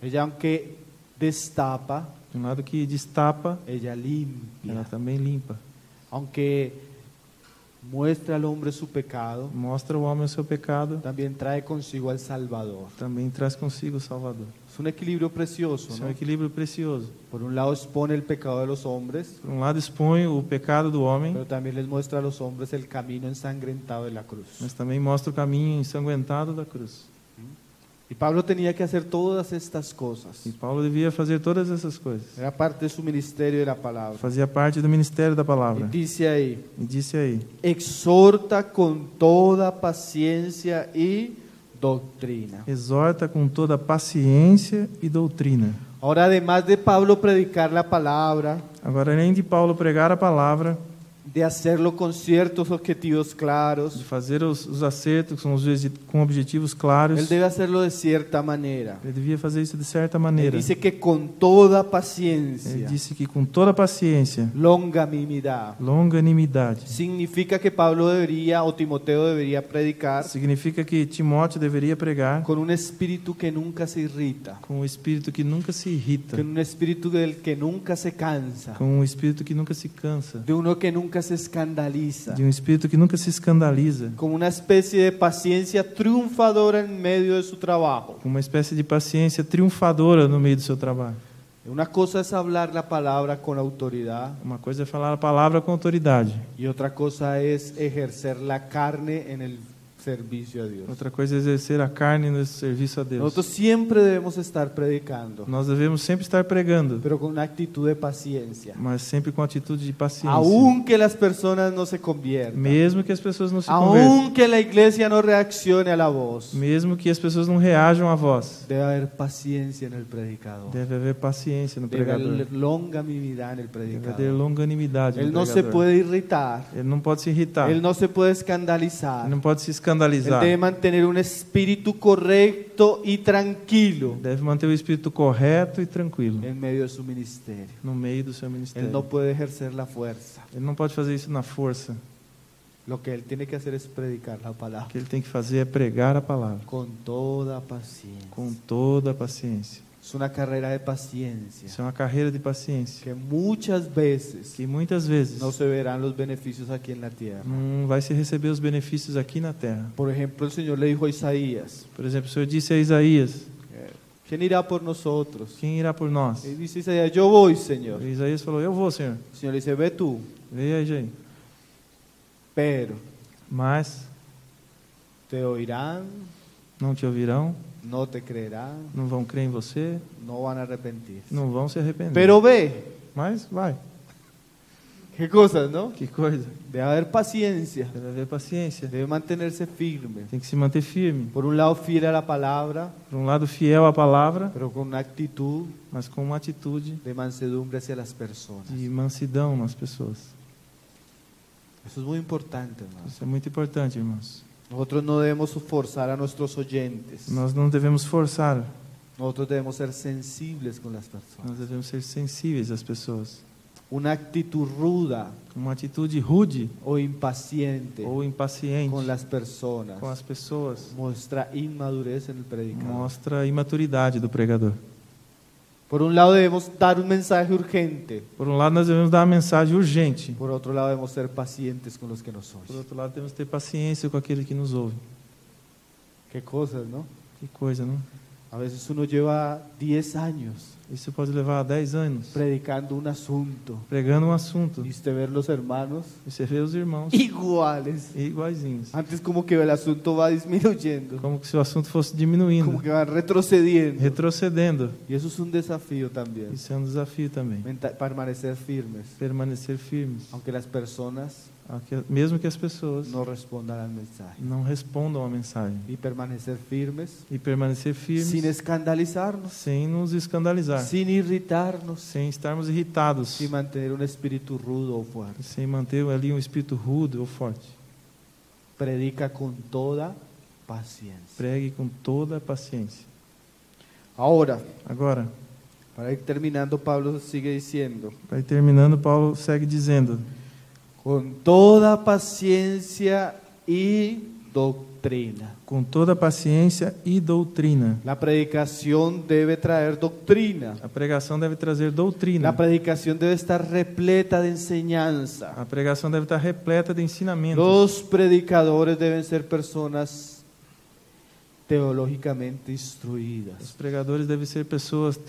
Ella, aunque destapa, De um lado que destapa, ella ela limpia. também limpa. Aunque muestra al hombre su pecado, Mostra o homem o seu pecado, también trae consigo al Salvador. também traz consigo o Salvador. Es un equilibrio precioso, Isso é um ¿no? equilíbrio precioso. Por un lado expone el pecado de los hombres, Por um lado expõe o pecado do homem, pero también les muestra a los hombres el camino ensangrentado de la cruz. mas também mostra o caminho ensanguentado da cruz. Y Pablo tenía que hacer todas estas cosas. E Paulo devia fazer todas essas coisas. Era parte de su ministerio de la palabra. Fazia parte do ministério da Y palavra. dice ahí, E disse aí: exhorta con toda paciencia y doctrina. exorta com toda paciência e doutrina. Ahora, además de Pablo predicar la palabra, Agora, além de Paulo pregar a palavra, de hacerlo con ciertos objetivos de claros, fazer os acertos com objetivos claros, él debe hacerlo de cierta manera. ele devia fazer isso de certa Él maneira. dice que con toda Ele paciencia, disse que com toda paciência, longanimidad. longanimidade. Significa que Pablo debería, o Timoteo debería predicar Significa que Timóteo deveria pregar con un espíritu que nunca se irrita, com um espírito que nunca se irrita, con un espíritu del que nunca se cansa, com um espírito que nunca se cansa, de uno que nunca se escandaliza, de um espírito que nunca se escandaliza, con una especie de paciencia triunfadora en medio de su trabajo. com uma espécie de paciência triunfadora no meio do seu trabalho. Una cosa es hablar la palabra con autoridad Uma coisa é falar a palavra com autoridade, y otra cosa es ejercer la carne en el servicio a Dios. Outra coisa é exercer a carne no serviço a Deus. Nosotros siempre debemos estar predicando, Nós devemos sempre estar pregando, pero con una actitud de paciencia. mas sempre com atitude de paciência. Aunque las personas no se conviertan, Mesmo que as pessoas não se convertam, aunque la iglesia no reaccione a la voz, mesmo que as pessoas não reajam à voz, debe haber paciencia en el predicador. deve haver paciência no Debe pregador. haver longanimidad en el Deve haver predicador. longanimidade Él no no se pregador. puede irritar, Ele não pode se irritar, él no se puede escandalizar. ele não pode se Él escandalizar. debe mantener un espíritu correcto y tranquilo Deve manter o espírito correto e tranquilo en medio de su ministerio. no meio do seu Él ministério. no puede ejercer la fuerza. Ele não pode fazer isso na força. Lo que él tiene que hacer es predicar la O palabra que ele tem que fazer é pregar a palavra con toda paciencia. com toda a paciência. Es una carrera de paciencia Isso é uma carreira de paciência que muchas veces que muitas vezes no se verán los beneficios aquí en la tierra. não vai se receber os benefícios aqui na terra. Por ejemplo, el Señor le dijo a Isaías, Por exemplo, o Senhor disse a Isaías: ¿quién irá por nosotros? quem irá por nós? Y dice Isaías, yo voy, Señor. E Isaías falou: eu vou, Senhor. El Señor le dice, ve tú, Veja aí. pero Mas te oirán, não te ouvirão, no te creerán, não vão crer em você, no van a arrepentirse. não vão se arrepender. Pero ve, Mas vai. qué cosas, ¿no? Que coisa. Debe haber paciencia, Deve haver paciência. debe mantenerse firme. Tem que se manter firme. Por un lado, fiel a la palabra, Por um lado, fiel à palavra, pero con una actitud mas com uma atitude de mansedumbre hacia las personas. de mansidão nas pessoas. Eso es muy importante, hermanos. Isso é muito importante, irmãos. Nosotros no debemos forzar a nuestros oyentes. Nós não devemos forçar, Nosotros debemos ser sensibles con las personas. nós devemos ser sensíveis às pessoas. Una actitud ruda Uma atitude rude o impaciente ou impaciente con las personas com as pessoas muestra inmadurez en el predicador. mostra a imaturidade do pregador. Por un lado debemos dar un mensaje urgente. Por um lado, nós devemos dar uma mensagem urgente. Por otro lado debemos ser pacientes con los que nos Por oyen. outro lado, temos que ter paciência com aquele que nos ouve. Qué cosas, ¿no? Que coisa, não? A veces uno lleva 10 años Isso pode levar 10 anos predicando un asunto pregando um assunto y usted ver los hermanos e você vê os irmãos iguales. iguaizinhos. Antes como que el asunto va disminuyendo, Como se o assunto fosse como diminuindo, que va retrocediendo. retrocedendo. Y eso es un desafío también, Isso é um desafio também. permanecer firmes, Permanecer firmes, aunque las personas mesmo que as pessoas no respondan al mensaje. não respondam a mensagem. Y permanecer firmes E permanecer firmes sin escandalizarnos, sem nos escandalizar, sin irritarnos, sem estarmos irritados, sin mantener un espíritu rudo o fuerte. sem manter ali um espírito rude ou forte. Predica con toda paciencia. Pregue com toda a paciência. Ahora, Agora, para ir terminando, Pablo sigue diciendo, para ir terminando, Paulo segue dizendo: con toda paciencia y doctrina. com toda a paciência e doutrina. La predicación debe traer doctrina. A pregação deve trazer doutrina. La predicación debe estar repleta de enseñanza. A pregação deve estar repleta de ensinamentos. Los predicadores deben ser personas teológicamente Os instruidas. pregadores devem ser pessoas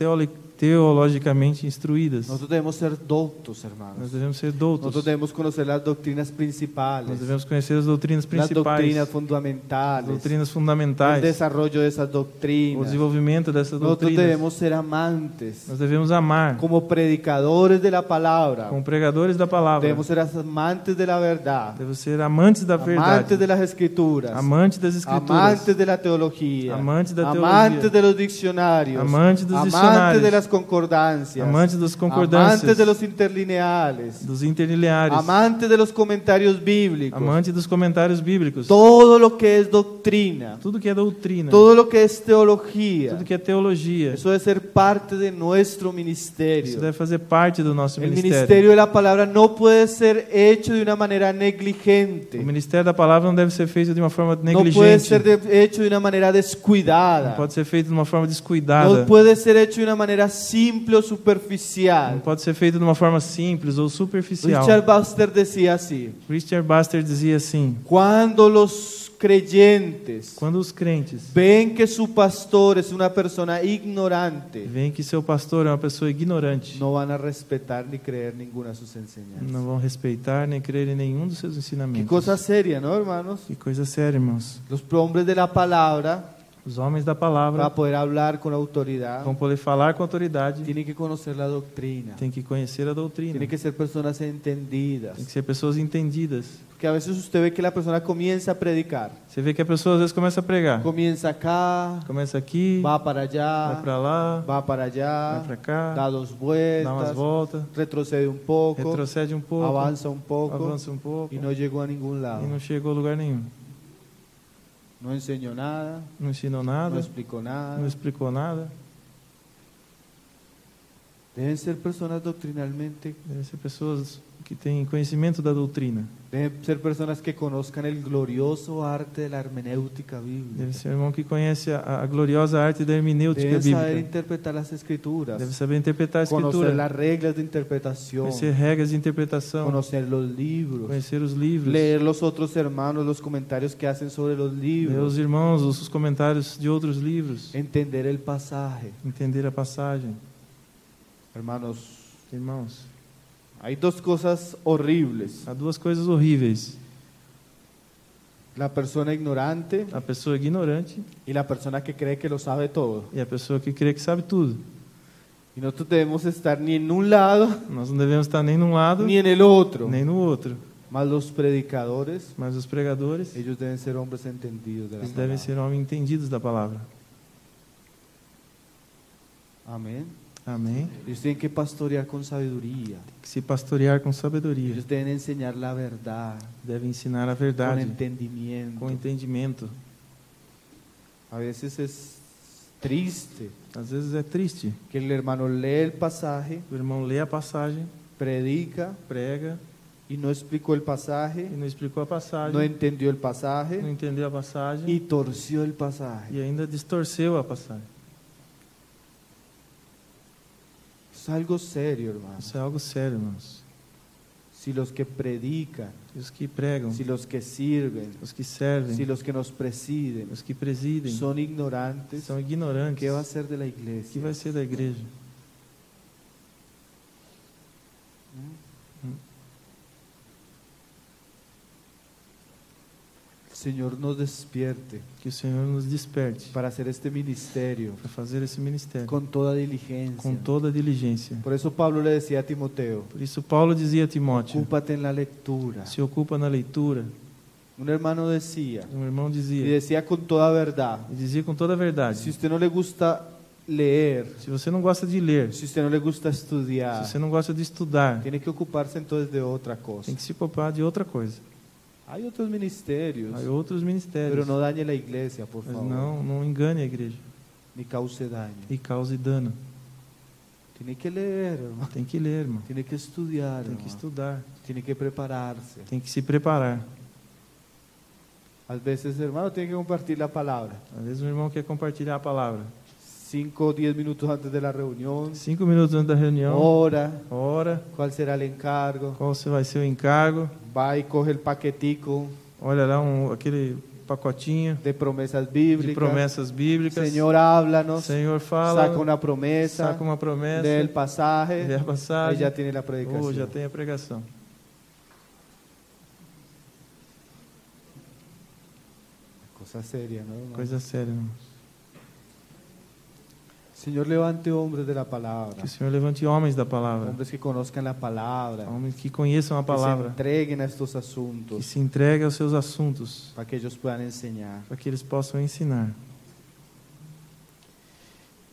teologicamente instruídas. Nosotros debemos ser doctos, Nós hermanos. devemos ser doutos. Nosotros debemos conocer las doctrinas Nós principales, devemos conhecer as doutrinas las principais, doctrinas as fundamentales, doutrinas el fundamentais, desarrollo de esas o doctrinas. desenvolvimento dessas Nosotros doutrinas. debemos ser amantes. Nós devemos amar. Como predicadores de la palabra, Como pregadores da palavra, debemos ser amantes de la verdad, devemos ser amantes da verdade, amantes de las escrituras, amantes das escrituras, amantes de la teología, Amantes da teologia. amantes de los diccionarios, Amantes dos amantes dicionários. de las concordancias, amantes das concordâncias, amantes de los interlineales, dos interlineares, amantes de los comentarios bíblicos, amante dos comentários bíblicos, todo lo que es doctrina, tudo que é doutrina, todo lo que es teología. tudo que é teologia. Eso debe ser parte de nuestro Isso ministerio. deve fazer parte do nosso El ministério. ministerio de la palabra no puede ser hecho de una manera negligente. O ministério da palavra não deve ser feito de uma forma No puede negligente. ser hecho de una manera descuidada. Não pode ser feito de uma forma descuidada. No puede ser hecho de una manera simple o Não superficial. pode ser feito de uma forma simples ou superficial. Richard Baxter decía así: Richard Baxter dizia assim: cuando los creyentes Quando os crentes ven que su pastor es una persona ignorante, veem que seu pastor é uma pessoa ignorante, no van a respetar ni creer ninguna de sus enseñanzas. não vão respeitar nem crer em nenhum dos seus Qué ensinamentos. cosa seria, ¿no, hermanos? Que coisa séria, irmãos. Los hombres de la palabra, Os homens da para palavra poder hablar con autoridad, vão poder falar com autoridade, tienen que conocer la doctrina, tem que conhecer a doutrina, tienen que ser personas entendidas. tem que ser pessoas entendidas. Porque a veces usted ve que la persona comienza a predicar, Você vê que a pessoa às vezes começa a pregar, comienza acá, começa aqui, va para vai allá, para lá, va para vai allá, para cá, da dos dá umas vueltas, voltas, retrocede un poco, retrocede um pouco, avanza un poco avança um pouco y no llegó a ningún e lado. não chegou a lugar nenhum. No enseñó nada, Não ensinou no nada, explicó nada. não explicou nada. Deben ser personas doctrinalmente, Devem ser pessoas que têm conhecimento da doutrina. deben ser personas que conozcan el glorioso arte de la hermenéutica Deve bíblica. ser um irmão que conhece a gloriosa arte da hermenêutica Deben saber bíblica. interpretar las escrituras, Deve saber interpretar a conocer escritura, las reglas de interpretación, conhecer regras de interpretação, conocer los libros, conhecer os livros, leer los otros hermanos, los comentarios que hacen sobre los ler libros, os irmãos, os comentários de outros livros, entender el pasaje. entender a passagem. Hermanos, Irmãos, hay dos cosas horribles. há duas coisas horríveis: La persona ignorante a pessoa ignorante y la persona que cree que lo sabe todo. e a pessoa que crê que sabe tudo. Y nosotros debemos estar ni en un lado Nós não devemos estar nem num lado, ni en el otro. nem no outro. Mas los predicadores, Mas os pregadores, ellos deben ser hombres entendidos de la eles devem palabra. ser homens entendidos da palavra. Amén. Amém. Ellos tienen que pastorear con sabiduría. Que se pastorear com sabedoria. Ellos deben enseñar la verdad, Deve ensinar a con verdade entendimiento. com entendimento. A veces es triste Às vezes é triste. que el hermano lee el pasaje, O irmão lê a passagem, predica prega y no explicó el e pasaje, não explicou a passagem, no entendió el não pasaje entendeu a passagem y torció el pasaje. e ainda distorceu a passagem. Es algo serio, hermano. Isso é algo sério, irmãos. Si los que predican, E os que pregam, si los que sirven, os que servem, si los que nos presiden os que presidem, son ignorantes, são ignorantes, ¿qué va a ser de la o que iglesia? vai ser da igreja? El Señor nos despierte Que o Senhor nos desperte para hacer este ministerio para fazer esse ministério con toda diligencia. com toda a diligência. Por eso Pablo le decía a Timoteo, Por isso Paulo dizia a Timóteo: ocúpate en la lectura. se ocupa na leitura. Un hermano decía, Um irmão y dizia, decía con toda verdad, e dizia com toda a si verdade: usted no le gusta leer, se você não gosta de ler, si usted no le gusta estudiar, se você não gosta de estudar, tiene que ocuparse entonces de otra tem cosa. que se ocupar de outra coisa. Hay otros ministerios, Há outros pero ministérios, no dañe la iglesia, por mas favor, não engane a igreja ni cause daño. e cause dano. Tiene que leer, hermano. Tem que ler, irmão. Tiene que estudiar, Tem que hermano. estudar. Tiene que prepararse. Tem que se preparar. A veces, hermano, tiene que compartir la palabra. Às vezes um irmão quer compartilhar a palavra. 5 o 10 minutos antes de la reunión. 5 minutos antes da reunião, Ora, ora, cuál será el encargo. qual vai ser o encargo. Va y coge el paquetico Olha lá aquele pacotinho de promesas de bíblicas. promessas bíblicas. Señor, háblanos. Senhor fala, Saca una promesa. saca uma promessa, Del pasaje. lê a Ahí passagem, ya tiene la predicación. já tem a pregação. Cosa seria, ¿no, hermano? Coisa séria, irmãos. Señor, levante hombres de la Que palabra. o Senhor levante homens da palavra, Hombres que conozcan la palabra. homens que conheçam a Que se palavra, entreguen a estos que asuntos se entreguem aos seus assuntos, para que ellos puedan enseñar. para que eles possam ensinar.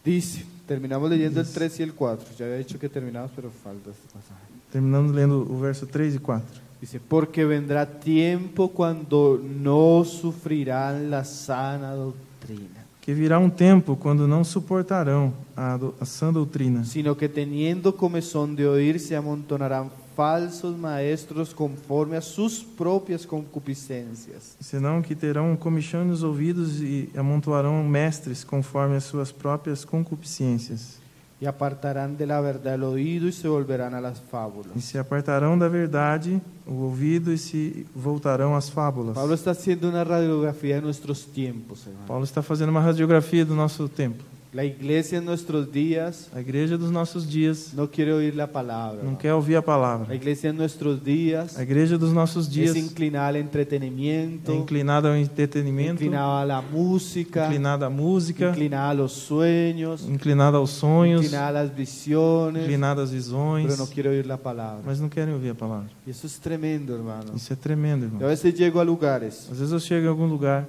Dice, terminamos leyendo el Dice. 3 y el 4. Ya había dicho que terminamos, pero falta este pasaje. Terminando lendo o verso 3 e 4. Dice, porque vendrá tiempo cuando no sufrirán la sana doctrina, Que virá um tempo quando não suportarão a sã doutrina, sino que teniendo comezón de oír se amontonarán falsos maestros conforme a sus propias concupiscencias. senão que terão comichão nos ouvidos e amontoarão mestres conforme as suas próprias concupiscências. y apartarán de la verdad el oído y se volverán a las e fábulas. se apartarão da verdade o ouvido e se voltarão às fábulas. Pablo está haciendo una radiografía de nuestros tiempos, hermano. Paulo está fazendo uma radiografia do nosso tempo. La iglesia en nuestros días A igreja dos nossos dias no quiere oír la palabra. não hermano. quer ouvir a palavra. La iglesia en nuestros días A igreja dos nossos dias es inclinada al entretenimiento, é inclinada ao entretenimento, inclinada a la música, inclinada à música, inclinada a los sueños, inclinada aos sonhos, inclinada a las visiones, inclinada às visões, pero no quiere oír la palabra. mas não querem ouvir a palavra. Y eso es tremendo, hermano. Isso é tremendo, Yo a irmão. veces llego a lugares Às vezes eu chego em algum lugar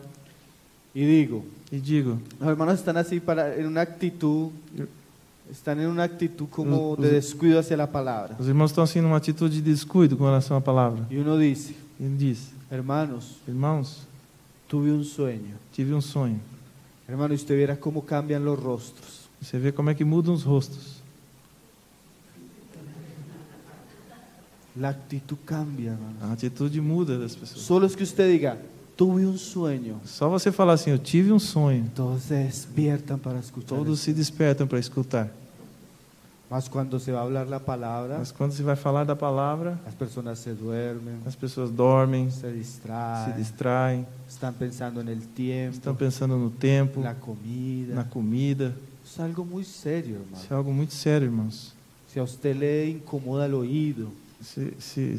y digo, e digo, los hermanos están así en una actitud, están en una actitud como Los- de descuido hacia la palabra. os irmãos estão assim numa atitude de descuido com relação à palavra. Y uno dice, E ele diz, hermanos, irmãos, tuve un sueño. tive um sonho. Hermano, y usted viera cómo cambian los rostros. Você vê como é que mudam os rostos. La actitud cambia, hermano. A atitude muda das pessoas. Solo es que usted diga, tuve un sueño. Só você falar assim, eu tive um sonho. Todos se despiertan para escuchar. Todos se despertam para escutar. Mas cuando se va a hablar la palabra, Mas quando se vai falar da palavra, las personas se duermen, as pessoas dormem, se se distraen, distraem, están pensando en el tiempo, estão pensando no tempo, la comida. na comida. Es algo muy serio, hermano. Isso é algo muito sério, irmãos. Si a usted le incomoda el oído, Se si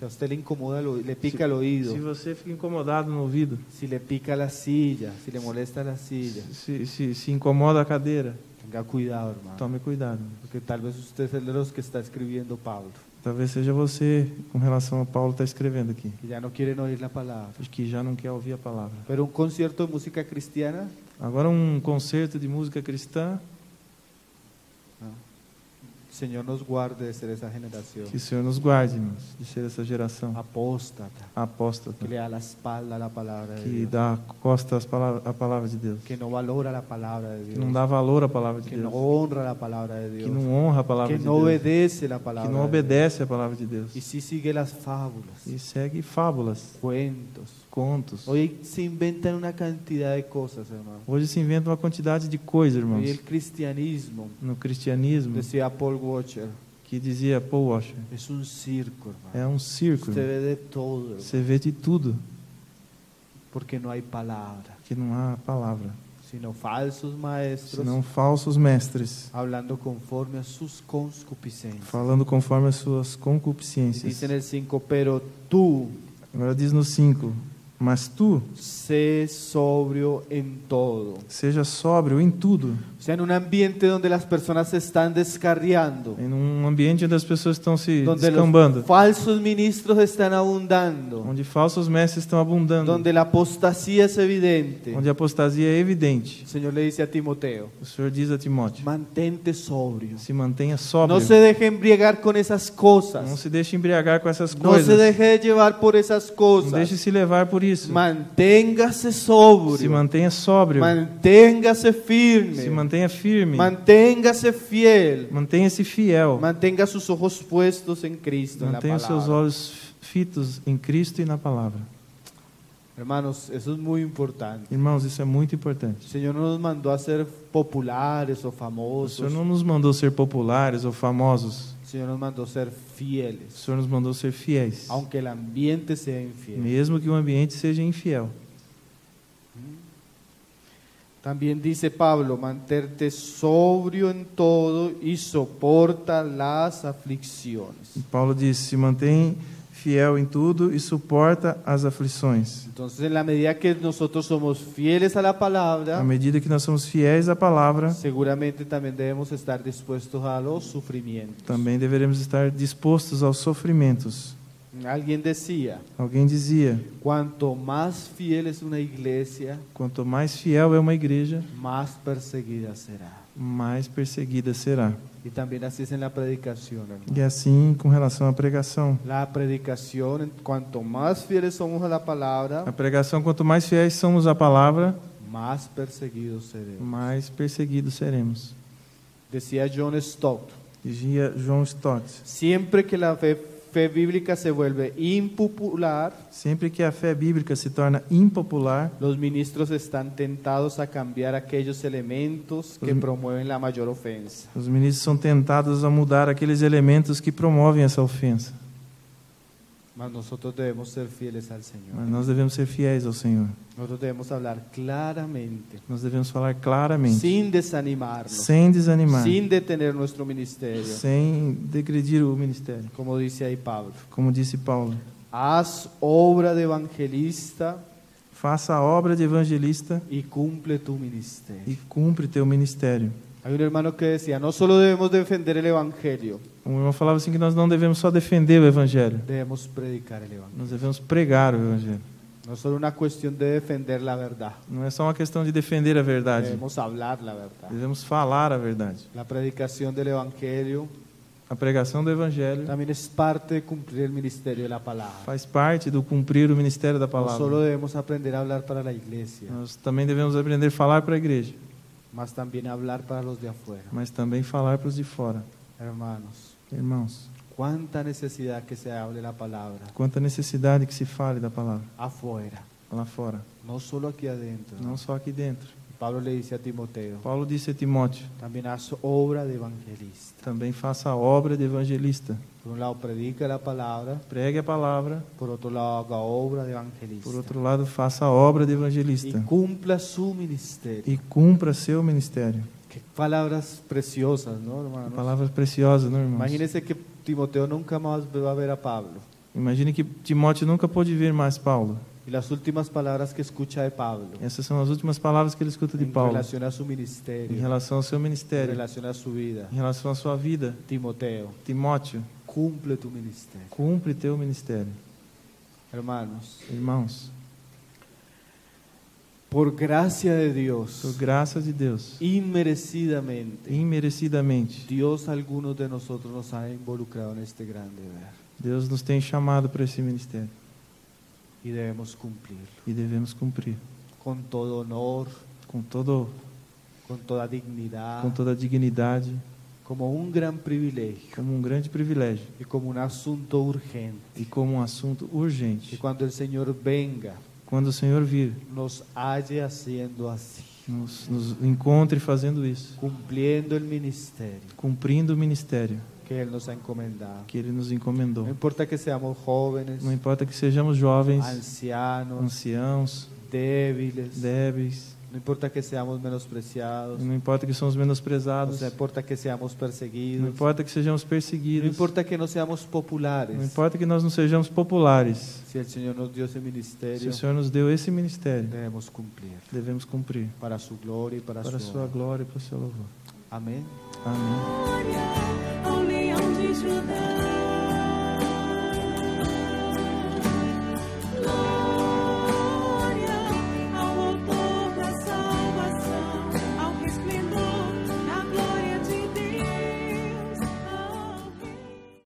a usted le incomoda le pica el oído, você fica incomodado no ouvido, si le pica la silla, si le molesta la silla, se incomoda a cadeira, tenga cuidado, hermano. tome cuidado. Porque tal vez usted es de los que está escribiendo Pablo, Talvez seja você, com relação a Paulo está escrevendo aqui, que ya no quieren oír la palabra. que já não quer ouvir a palavra. Pero un concierto de música cristiana, Agora um concerto de música cristã, el Señor nos guarde de ser esa generación que o Senhor nos guarde, irmãos, de ser essa geração apóstata, apóstata, que le da la espalda a la palabra de que Dios, dá costa à palavra de Deus, que no valora la palabra de que Dios, não dá valor à palavra de que no Deus, honra la palabra de que Dios, não honra a palavra que de no Deus, obedece la que palabra não de Dios. obedece a palavra de Deus Y sí sigue las fábulas, e segue fábulas, cuentos. contos. Hoy se inventan una cantidad de cosas, hermano. Hoje se inventa uma quantidade de coisas, Hoy irmãos. el cristianismo, No cristianismo, decía Paul Washer, que dizia Paul Washer, es un circo, hermano. é um circo, Usted irmão. ve de todo, hermano, Você vê de tudo, porque no hay palabra, que não há palavra, sino falsos maestros senão falsos mestres, hablando conforme a sus concupiscencias. falando conforme as suas concupiscências. Dice en el 5, pero tú Agora diz no 5, mas tu sé sobrio en todo. seja sóbrio em tudo, O sea, en un ambiente donde las personas se están descarriando, em um ambiente onde as pessoas estão se donde descambando, los falsos ministros están abundando, onde falsos mestres estão abundando, donde la apostasía es evidente. onde a apostasia é evidente. El Señor le dice a Timoteo, O Senhor diz a Timóteo, mantente sobrio. se mantenha sóbrio, No se deje embriagar con esas não cosas. se deixe embriagar com essas No coisas, se deje llevar por esas não cosas. deixe se levar por isso, Manténgase se sobrio. mantenha sóbrio, Manténgase se firme. mantenha firme, Manténgase fiel. mantenha-se fiel, Mantenga sus ojos puestos en Cristo, en la mantenha os seus palabra. olhos fitos em Cristo e na palavra. Hermanos, eso es muy importante. Irmãos, isso é muito El importante. Señor no nos mandó a ser populares o O famosos. Senhor não nos mandou ser populares ou famosos, El Señor nos mandó ser o fieles, Senhor nos mandou ser fiéis, aunque el ambiente sea infiel. mesmo que o ambiente seja infiel. También dice Pablo, mantente sobrio en todo y soporta las aflicciones. E Paulo diz: se mantém fiel em tudo e suporta as aflições. Entonces, en la medida que nosotros somos fieles a la À palabra, medida que nós somos fiéis à palavra, seguramente también debemos estar dispuestos a los sufrimientos. também deveremos estar dispostos aos sofrimentos. Alguien decía, Alguém dizia: cuanto más fiel es una iglesia, quanto mais fiel é uma igreja, más perseguida será. mais perseguida será. Y también así es en la predicación, hermano. E assim, com relação à pregação. La predicación, cuanto más fieles somos a la palabra, A pregação, quanto mais fiéis somos à palavra, más perseguidos seremos. mais perseguidos seremos. Decía John Stott, Dizia John Stott: siempre que la fe fe bíblica se vuelve impopular, sempre que a fé bíblica se torna impopular, los ministros están tentados a cambiar aquellos elementos que promueven la mayor ofensa. os ministros são tentados a mudar aqueles elementos que promovem essa ofensa. Mas nosotros debemos ser fieles al Señor. Mas nós devemos ser fiéis ao Senhor. Nosotros debemos hablar claramente, Nós devemos falar claramente, sin desanimarnos, sem desanimar, sin detener nuestro ministerio. sem degredir o ministério. Como dice ahí Pablo, Como disse Paulo, haz obra de evangelista faça a obra de evangelista y cumple tu ministerio. e cumpre teu ministério. Hay un hermano que decía, no solo debemos defender el evangelio, Um irmão falava assim que nós não devemos só defender o evangelho, debemos predicar el evangelio. nós devemos pregar o evangelho. No es solo una cuestión de defender la verdad, Não é só uma questão de defender a verdade, debemos hablar la verdad. devemos falar a verdade. La predicación del evangelio A pregação do evangelho también es parte de cumplir el ministerio de la palabra. faz parte do cumprir o ministério da No solo palavra. debemos aprender a hablar para la iglesia, Nós também devemos aprender a falar para a igreja, mas también hablar para los de afuera. mas também falar para os de fora. Hermanos, Irmãos, cuánta necesidad que se hable la palabra quanta necessidade que se fale da palavra afuera, lá fora, no solo aquí adentro. não só aqui dentro. Pablo le dice a Timoteo, Paulo disse a Timóteo, también haz obra de evangelista. também faça a obra de evangelista. Por un lado predica la palabra, Pregue a palavra, por otro lado haga obra de evangelista. por outro lado, faça a obra de Y evangelista cumpla su ministerio. e cumpra seu ministério. Qué palabras preciosas, ¿no, hermanos? Palavras preciosas, não, irmãos? Imagínense que Timoteo nunca más va a ver a Pablo. Imagine que Timóteo nunca pôde ver mais Paulo. Y las últimas palabras que escucha de Pablo Essas são as últimas palavras que ele escuta de en Paulo relación a su em ministerio, relação ao seu en ministério, relación a su vida. em relação à sua vida. Timoteo, Timóteo, cumple tu ministerio. cumpre teu ministério. Hermanos, Irmãos, por gracia de por Dios, graça de Deus, inmerecidamente, imerecidamente, Dios algunos de nosotros nos ha involucrado en este gran deber Deus nos tem chamado para esse ministério y debemos cumplirlo e devemos cumprir con todo honor, com toda dignidad, toda a dignidade, como un gran privilegio como grande privilégio y como un asunto urgente. e como assunto Que urgente. cuando el Señor venga, Quando o Senhor vir, nos halle haciendo así, nos encontre fazendo isso, cumpliendo el ministerio cumprindo o ministério que Él nos ha encomendado. que Ele nos No encomendou. importa que seamos jóvenes, Não importa que sejamos jovens, ancianos, anciãos, débiles, débeis, no importa que seamos menospreciados, não importa que somos menosprezados, no importa que seamos não perseguidos, importa que sejamos no perseguidos, importa que no seamos populares. não importa que nós não sejamos populares. Si el Señor nos dio ese Se ministerio, o Senhor nos deu esse ministério, debemos cumplir devemos cumprir para su gloria y para para a su sua honra. glória e para o seu louvor. Amén. Amém. Glória ao leão de Judá.